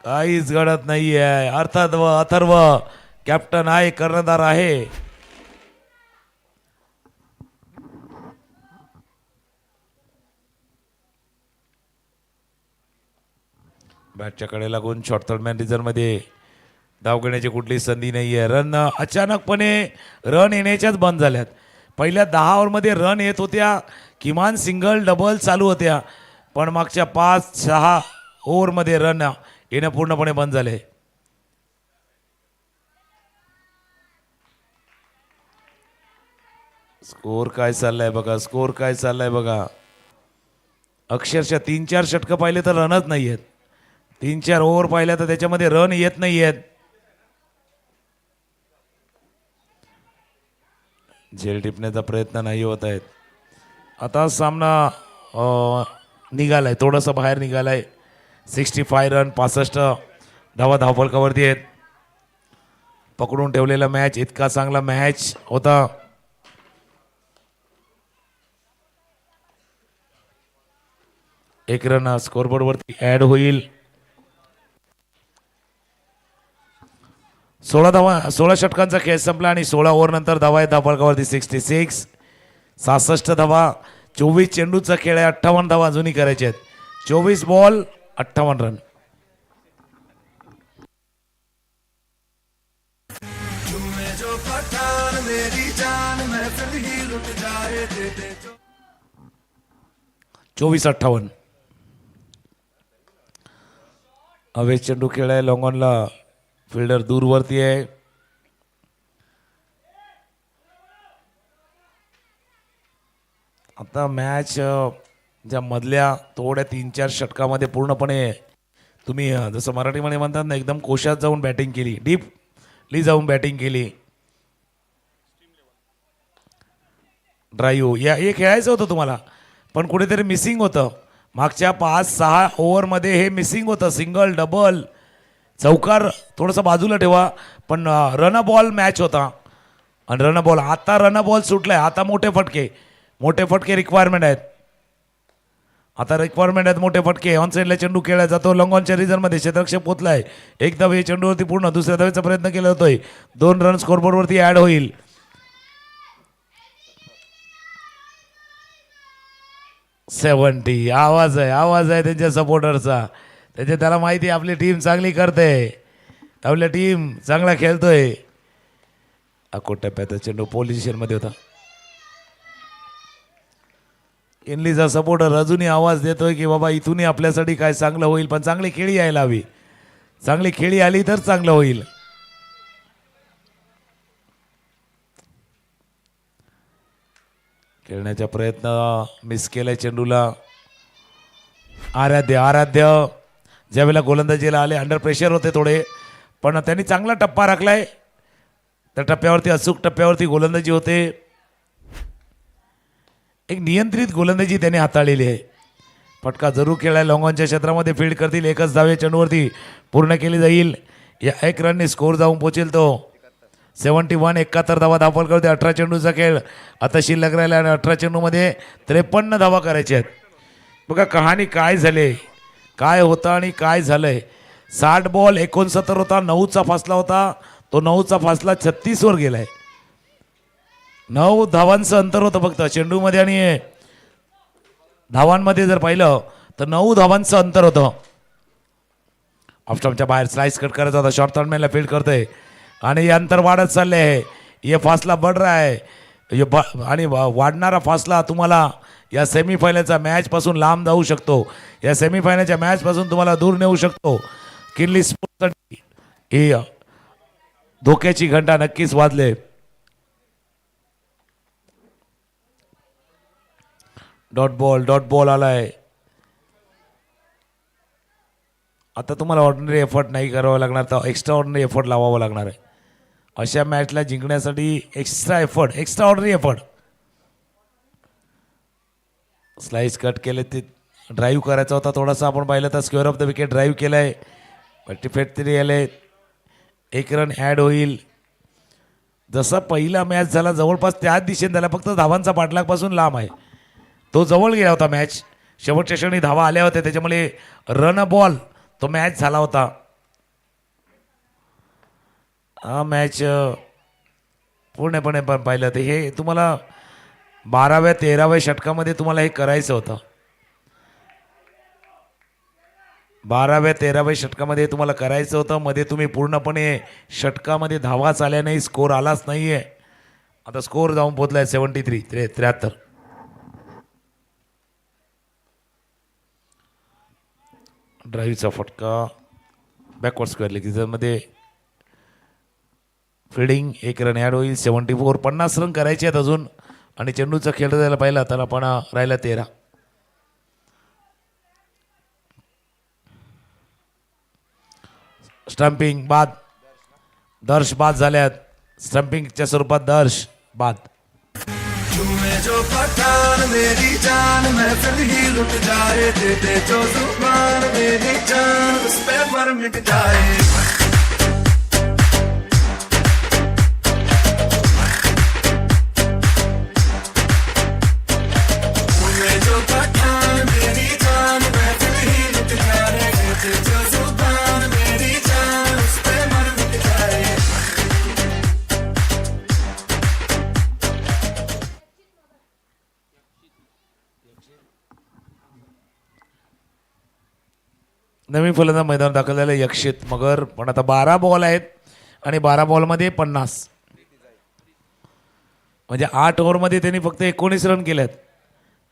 काहीच घडत नाहीये. अर्थात अथर्व कॅप्टन आहे, कर्णधार आहे. बॅटच्या कडे लागून शॉर्ट थर्डमॅन रिझर्व्हमध्ये धाव घेण्याची कुठली संधी नाही आहे. रन अचानकपणे रन येण्याच्याच बंद झाल्यात. पहिल्या 10 ओव्हरमध्ये रन येत होत्या, किमान सिंगल डबल चालू होत्या, पण मागच्या 5-6 ओव्हरमध्ये रन येणं पूर्णपणे बंद झाले. स्कोर काय चाललाय बघा. अक्षरशः 3-4 षटकं पाहिले तर रनच नाही आहेत. 3-4 ओव्हर पाहिल्या तर त्याच्यामध्ये रन येत नाही आहेत. झेल टिपण्याचा प्रयत्न नाही होत आहेत. आता सामना निघालाय, थोडंसं बाहेर निघालाय. 65 रन, 65 धावा धावफलकावरती आहेत. पकडून ठेवलेला मॅच, इतका चांगला मॅच होता. एक रन स्कोरबोर्डवरती ऍड होईल. 16 षटकांचा खेळ संपला आणि 16 ओव्हर नंतर धावा आहे धावफलकावरती 66 धावा. 24 चेंडूचा खेळ आहे, 58 धावा अजूनही करायचे आहेत. 24 बॉल 58 रन. चोवीस 58. अवेश चेंडू खेळ आहे, लॉंगॉनला फिल्डर दूरवरती आहे. आता मॅच ज्या मधल्या थोड्या 3-4 षटकामध्ये पूर्णपणे तुम्ही जसं मराठीमध्ये म्हणतात ना एकदम कोशात जाऊन बॅटिंग केली, डीपली जाऊन बॅटिंग केली. ड्राईव्ह हे खेळायचं होतं तुम्हाला, पण कुठेतरी मिसिंग होतं. मागच्या 5-6 ओव्हरमध्ये हे मिसिंग होतं. सिंगल, डबल, चौकार थोडंसं बाजूला ठेवा, पण रन बॉल मॅच होता. आणि रन बॉल आता रन बॉल सुटलाय. आता मोठे फटके रिक्वायरमेंट आहेत. आता रिक्वायरमेंट आहेत मोठे फटके. ऑन साईडला चेंडू खेळला जातो. लॉंग ऑनच्या रिझनमध्ये क्षेत्ररक्षक पोचलाय. एक धाव हे चेंडूवरती पूर्ण. दुसऱ्या धावेचा प्रयत्न केला जातोय. 2 रन स्कोरबोर्डवरती ॲड होईल. आवाज आहे त्यांच्या सपोर्टरचा. त्याला माहिती आहे आपली टीम चांगली करते, आपल्या टीम चांगला खेळतोय. अकोट टप्प्यात चेंडू पोझिशनमध्ये होता. इनलीचा सपोर्टर अजूनही आवाज देतोय की बाबा इथूनही आपल्यासाठी काय चांगलं होईल, पण चांगली खेळी यायला हवी. चांगली खेळी आली तर चांगलं होईल. खेळण्याचा प्रयत्न मिस केलाय चेंडूला. आराध्य ज्यावेळेला गोलंदाजीला आले अंडर प्रेशर होते थोडे, पण त्यांनी चांगला टप्पा राखलाय. त्या टप्प्यावरती अचूक टप्प्यावरती गोलंदाजी होते. एक नियंत्रित गोलंदाजी त्यांनी हाताळलेली आहे. फटका जरूर खेळाय. लॉंगॉनच्या क्षेत्रामध्ये फील्ड करतील. एकच धावे चेंडूवरती पूर्ण केली जाईल. या 1 रनने स्कोर जाऊन पोचेल तो 71. 71 धावा धावफल करते. 18 चेंडूचा खेळ आता शिल्लक राहिला आणि 18 चेंडूमध्ये 53 धावा करायच्या आहेत. बघा कहाणी काय झाले, काय होतं आणि काय झालंय. 60 बॉल 69 होता. 9चा फासला होता. तो 9चा फासला 36 वर गेलाय. 9 धावांचं अंतर होतं फक्त चेंडूमध्ये आणि धावांमध्ये. जर पाहिलं तर 9 धावांचं अंतर होतं. ऑफस्टॉपच्या बाहेर स्लाइस कट करायचा होता. शॉर्ट थर्डमॅनला फील्ड करतोय आणि हे अंतर वाढत चालले आहे. ये फासला बढ़ रहा है. आणि वाढणारा फासला तुम्हाला या सेमीफायनलच्या मॅचपासून लांब जाऊ शकतो. या सेमीफायनलच्या मॅचपासून तुम्हाला दूर नेऊ शकतो. किनली स्पोर्ट्ससाठी ही धोक्याची घंटा नक्कीच वाजले. डॉट बॉल आलाय. आता तुम्हाला ऑर्डिनरी एफर्ट नाही करावा लागणार, तर एक्स्ट्रा ऑर्डिनरी एफर्ट लावावा लागणार आहे. अशा मॅचला जिंकण्यासाठी extra ordinary effort. Slice cut केले, ते ड्राईव्ह करायचा होता थोडासा. आपण पाहिलं तर square of the wicket drive केलाय. बट्टीफेट तरी आले. 1 रन ॲड होईल. जसा पहिला मॅच झाला जवळपास त्याच दिशेने झाला, फक्त धावांचा पाठलागपासून लांब आहे. तो जवळ गेला होता मॅच. शेवटच्या क्षणी धावा आल्या होत्या, त्याच्यामुळे रन बॉल तो मॅच झाला होता. हा मॅच पूर्णपणे पाहिलं तर हे तुम्हाला 12व्या 13व्या षटकामध्ये तुम्हाला हे करायचं होतं. 12व्या 13व्या षटकामध्ये तुम्हाला करायचं होतं. मध्ये तुम्ही पूर्णपणे षटकामध्ये धावाच आल्या नाही, स्कोर आलाच नाही आहे. आता स्कोर जाऊन पोचलाय 73. ड्राईव्हचा फटका बॅकवर्ड स्क्वेअर लेगमध्ये फिल्डिंग. 1 रन ॲड होईल. 74. 50 रन करायचे आहेत अजून. आणि चेंडूचा खेळ जायला पाहिला तर आपण राहिला 13. स्टंपिंग बाद. दर्श बाद झाल्यात. स्टंपिंगच्या स्वरूपात दर्श बाद. तुम्हें जो पठान मेरी जान महफिल ही लुट जाए, दे दे जो जुबान मेरी जान उस पे मर मिट जाए. तुम्हें जो पठान मेरी जान महफिल ही लुट जाए, दे दे जो जुबान मेरी जान उस पे मर मिट जाए. नवीन फलंदाज मैदान दाखल झालं यक्षित मगर. पण आता 12 बॉल आहेत आणि 12 बॉलमध्ये 50, म्हणजे 8 ओव्हरमध्ये त्यांनी फक्त 19 रन केलेत.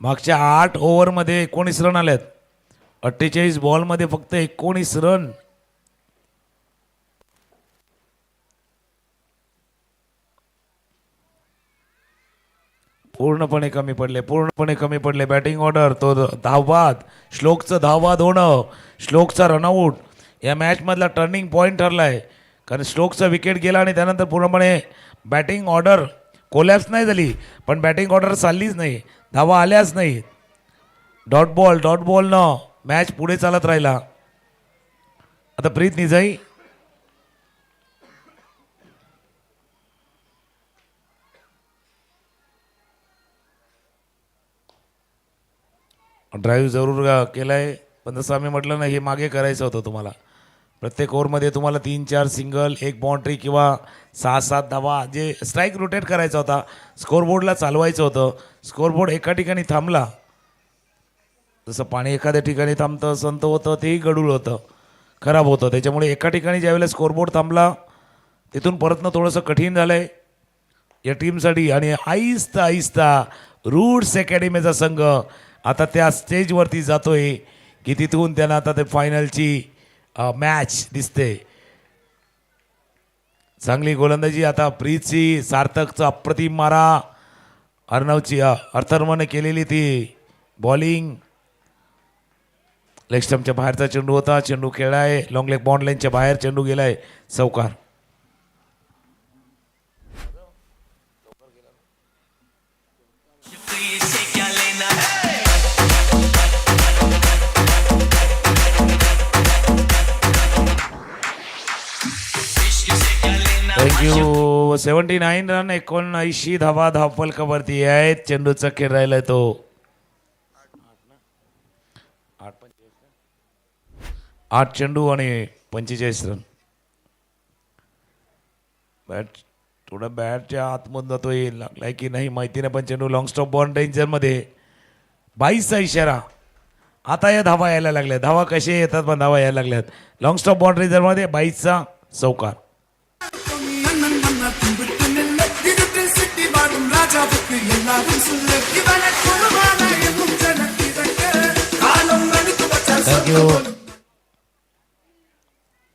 मागच्या 8 ओव्हरमध्ये 19 रन आलेत. 48 बॉलमध्ये फक्त 19 रन. पूर्णपणे कमी पडले बॅटिंग ऑर्डर. तो धावबाद श्लोकचं धावबाद होणं, श्लोकचा रनआउट या मॅचमधला टर्निंग पॉईंट ठरला आहे. कारण श्लोकचा विकेट गेला आणि त्यानंतर पूर्णपणे बॅटिंग ऑर्डर कोलॅप्स नाही झाली, पण बॅटिंग ऑर्डर चाललीच नाही, धावा आल्याच नाही. डॉट बॉलनं मॅच पुढे चालत राहिला. आता प्रीत निजाई ड्राईव्ह जरूर केलाय, पण जसं आम्ही म्हटलं ना, हे मागे करायचं होतं तुम्हाला. प्रत्येक ओव्हरमध्ये तुम्हाला 3-4 सिंगल, एक बाउंड्री किंवा 6-7 धावा जे स्ट्राईक रोटेट करायचा होता, स्कोरबोर्डला चालवायचं होतं. स्कोरबोर्ड एका ठिकाणी थांबला, जसं पाणी एखाद्या ठिकाणी थांबतं संत होतं, तेही गडूळ होतं, खराब होतं. त्याच्यामुळे एका ठिकाणी ज्यावेळेला स्कोरबोर्ड थांबला तिथून परतणं थोडंसं कठीण झालं आहे या टीमसाठी. आणि आहिस्ता रूट्स अकॅडमीचा संघ आता त्या स्टेजवरती जातोय की तिथून त्यांना आता ते फायनलची मॅच दिसते. चांगली गोलंदाजी आता प्रीतची, सार्थकचा अप्रतिम मारा, अर्णवची अर्थर्मने केलेली ती बॉलिंग. लेग स्टंपच्या बाहेरचा चेंडू होता, चेंडू खेळाय लॉंग लेग बॉन्ड लाईनच्या बाहेर, चेंडू गेलाय चौकार. थँक्यू. 79 रन, 79 धावा धावफलकावरती आहेत. चेंडूचा खेळ राहिलाय तो 8 चेंडू आणि 45 रन. बॅट थोडा बॅटच्या आतमधून जातोय, लागलाय की नाही माहिती नाही, पण चेंडू लॉंग स्टॉप बॉन्ड डेंजरमध्ये. 22चा इशारा. आता या धावा यायला लागल्यात, धावा कसे येतात पण धावा यायला लागल्यात. लॉंग स्टॉप बॉन्ड रेंजरमध्ये 22चा चौकार. थँक्यू.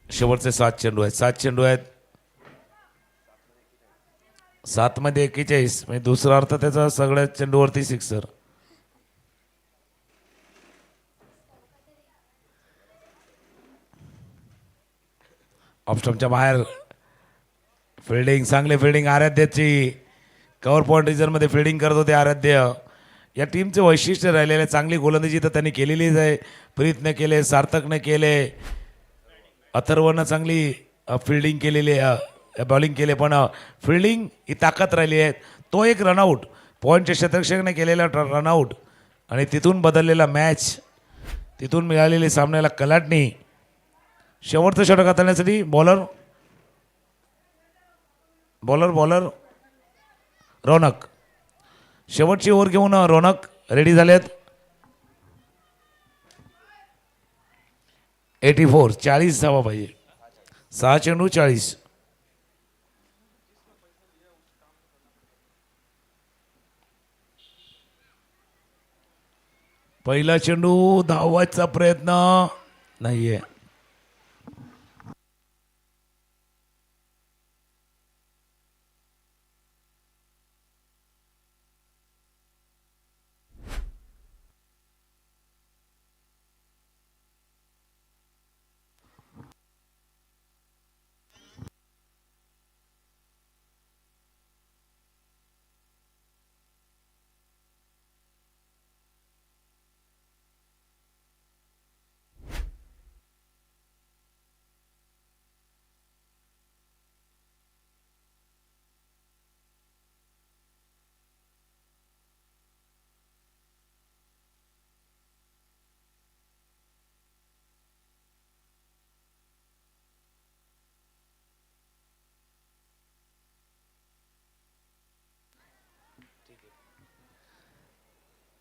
शेवटचे 7 चेंडू आहेत, 7 चेंडू आहेत, 7 मध्ये 41, म्हणजे दुसरा अर्थ त्याचा सगळ्या चेंडूवरती सिक्सर. ऑफस्टॉपच्या बाहेर फिल्डिंग, चांगले फिल्डिंग आराध्याची. कव्हर पॉईंट रिझनमध्ये फिल्डिंग करत होते आराध्य. या टीमचे वैशिष्ट्य राहिलेले, चांगली गोलंदाजी तर त्यांनी केलेलीच आहे. प्रीतने केले, सार्थकने केले, अथर्वनं चांगली फिल्डिंग केलेली आहे, बॉलिंग केले, पण फिल्डिंग ही ताकद राहिली आहे. तो एक रनआउट, पॉईंटच्या शतरक्षकने केलेला रनआउट आणि तिथून बदललेला मॅच, तिथून मिळालेली सामन्याला कलाटणी. शेवटचं षटक हाताळण्यासाठी बॉलर रौनक. शेवटची ओव्हर घेऊन रौनक रेडी झालेत. 84, 40 धावा पाहिजे, 6 चेंडू 40. पहिला चेंडू धावायचा प्रयत्न नाहीये.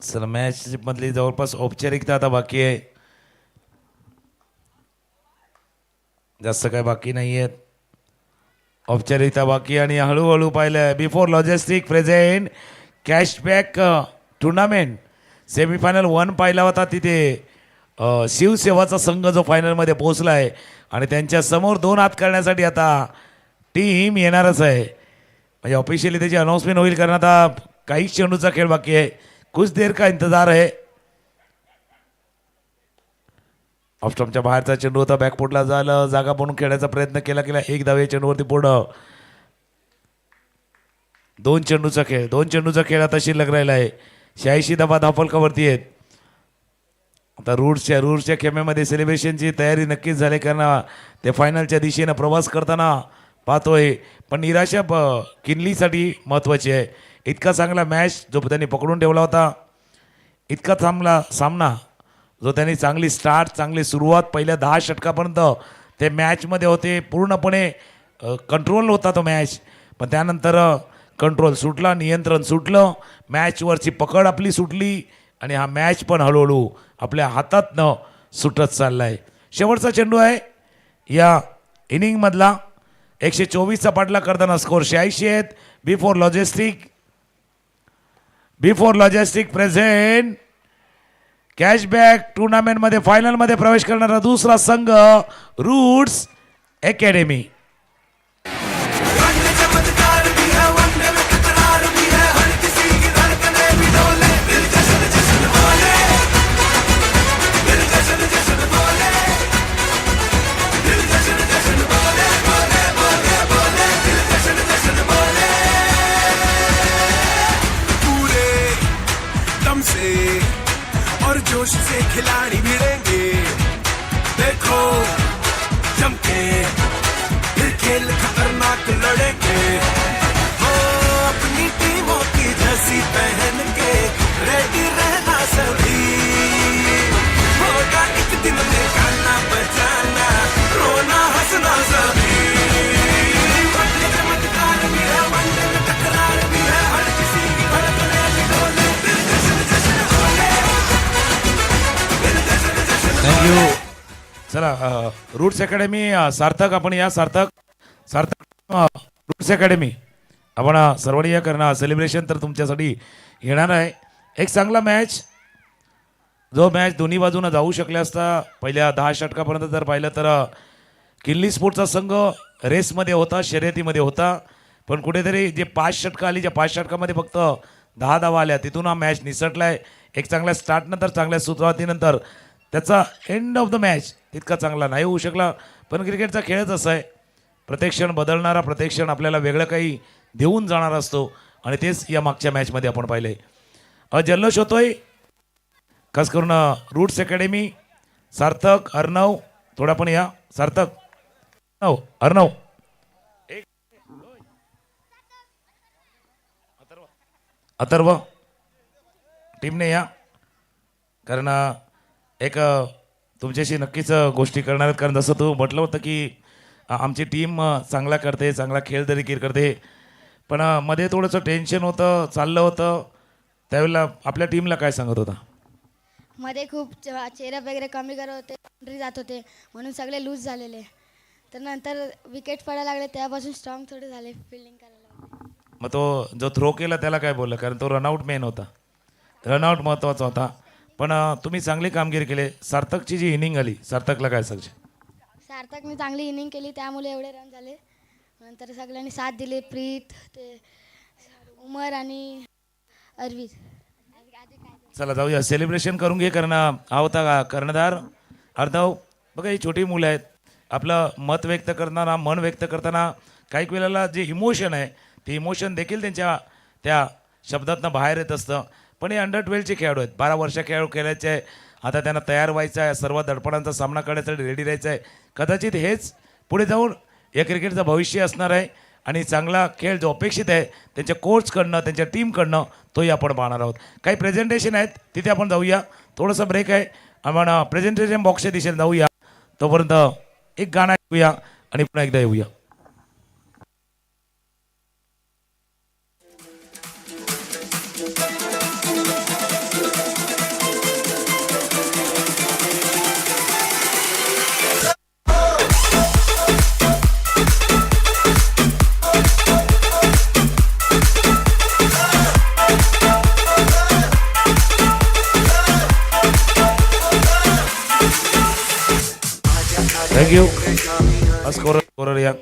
सर मॅच मधली जवळपास औपचारिकता आता बाकी आहे, जास्त काय बाकी नाही आहेत. औपचारिकता बाकी आणि हळूहळू पाहिलं. Before logistic present cashback tournament semifinal 1 पाहिला होता. तिथे शिवसेवाचा संघ जो फायनलमध्ये पोहोचला आहे आणि त्यांच्या समोर 2 हात करण्यासाठी आता टीम येणारच आहे. म्हणजे ऑफिशियली त्याची अनाऊन्समेंट होईल, कारण आता काही चेंडूचा खेळ बाकी आहे. कुछ देर का इंतजार आहे. ऑफस्टॉपच्या बाहेरचा चेंडू होता. बॅकफुटला झालं. जागा बनवून खेळायचा प्रयत्न केला. एक धाव या चेंडूवरती पुढं. 2 चेंडूचा खेळ आता शिल्लक राहिला आहे. 86 धावा धावफलकावरती आहेत. आता रूट्सच्या खेम्यामध्ये सेलिब्रेशनची तयारी नक्कीच झाली, कारण ते फायनलच्या दिशेनं प्रवास करताना पाहतोय. पण निराशा किनलीसाठी महत्त्वाची आहे. इतका चांगला मॅच जो त्यांनी पकडून ठेवला होता, इतका चांगला सामना जो त्यांनी चांगली स्टार्ट, चांगली सुरुवात, पहिल्या 10 षटकापर्यंत ते मॅचमध्ये होते. पूर्णपणे कंट्रोल होता तो मॅच. पण त्यानंतर कंट्रोल सुटला, नियंत्रण सुटलं, मॅचवरची पकड आपली सुटली आणि हा मॅच पण हळूहळू आपल्या हातातनं सुटत चालला आहे. शेवटचा चेंडू आहे या इनिंगमधला. 124चा पाठलाग करताना स्कोर 86 आहेत. बिफोर लॉजिस्टिक प्रेझेंट कॅशबॅक टुर्नामेंटमध्ये फायनलमध्ये प्रवेश करणारा दुसरा संघ रूट्स अकॅडमी. चमत्कार भी है, वनडे में तकरार भी है, हर किसी की धड़कनें भी डोले, दिल जश्न जश्न बोले, दिल जश्न जश्न बोले, दिल जश्न जश्न बोले, बोले बोले बोले, दिल जश्न जश्न बोले. पूरे दम से और जोश से खिलाड़ी भिड़ेंगे, देखो जम के फिर खेल खतरनाक लड़ेंगे. हो अपनी टीमों की जर्सी पहन के रेडी रहना सभी. होगा एक दिन में गाना बजाना, रोना हंसना सभी. वनडे चमत्कार भी है, वनडे में तकरार भी है, हर किसी की धड़कनें भी डोले, दिल जश्न जश्न बोले, दिल जश्न जश्न थँक्यू. चला रूट्स अकॅडमी सार्थक, आपण या सार्थक रूट्स अकॅडमी आपण सर्वांनी या करणार सेलिब्रेशन तर तुमच्यासाठी येणार आहे. एक चांगला मॅच, जो मॅच दोन्ही बाजूनं जाऊ शकले असता. पहिल्या 10 षटकापर्यंत जर पाहिलं तर किनली स्पोर्टचा संघ रेसमध्ये होता, शर्यतीमध्ये होता. पण कुठेतरी जे 5 षटकं आली, ज्या 5 षटकामध्ये फक्त 10 धावा आल्या, तिथून हा मॅच निसटला आहे. एक चांगल्या स्टार्टनंतर, चांगल्या सुरुवातीनंतर त्याचा एंड ऑफ द मॅच तितका चांगला नाही होऊ शकला. पण क्रिकेटचा खेळच असा आहे, प्रत्येक क्षण बदलणारा, प्रत्येक क्षण आपल्याला वेगळं काही देऊन जाणार असतो. आणि तेच या मागच्या मॅचमध्ये आपण पाहिलं आहे. जल्लोष होतोय खास करून रूट्स अकॅडमी. सार्थक, अर्णव, थोडा पण या. सार्थक, अर्णव, अथर्व, टीमने या. कारण एक तुमच्याशी नक्कीच गोष्टी करणार आहेत. कारण जसं तू म्हटलं होतं की आमची टीम चांगला करते, चांगला खेळ देखील करते. पण मध्ये थोडंसं टेन्शन होतं, चाललं होतं. त्यावेळेला आपल्या टीमला काय सांगत होता? मध्ये खूप चेहरा वगैरे कमी करत होते, बाउंड्री जात होते, म्हणून सगळे लूज झालेले. तर नंतर विकेट पडायला लागले, तेव्हापासून स्ट्रॉंग थोडे झाले फिल्डिंग करायला. मग तो जो थ्रो केला त्याला काय बोलला? कारण तो रनआउट मेन होता, रनआउट महत्त्वाचा होता. पण तुम्ही चांगली कामगिरी केली. सार्थकची जी इनिंग आली, सार्थकला काय सांगशील? सार्थकने चांगली इनिंग केली, त्यामुळे एवढे रन झाले. नंतर सगळ्यांनी साथ दिली, प्रीत, ते उमर आणि अरविंद. चला जाऊया, सेलिब्रेशन करून घे. कारण हा होता कर्णधार अर्णव. बघा ही छोटी मुलं आहेत, आपलं मत व्यक्त करताना, मन व्यक्त करताना काही वेळेला जे इमोशन आहे ते इमोशन देखील त्यांच्या त्या शब्दातनं बाहेर येत असतं. पण हे अंडर-12चे खेळाडू आहेत, 12 वर्ष खेळाडू खेळायचे आहे. आता त्यांना तयार व्हायचं आहे, सर्व दडपणांचा सामना करण्यासाठी रेडी राहायचं आहे. कदाचित हेच पुढे जाऊन या क्रिकेटचं भविष्य असणार आहे. आणि चांगला खेळ जो अपेक्षित आहे त्यांच्या कोचकडनं, त्यांच्या टीमकडनं, तोही आपण पाहणार आहोत. काही प्रेझेंटेशन आहेत, तिथे आपण जाऊया. थोडंसं ब्रेक आहे, आपण प्रेझेंटेशन बॉक्सच्या दिशेने जाऊया. तोपर्यंत एक गाणं ऐकूया आणि पुन्हा एकदा येऊया. थँक्यू. स्कोरर या.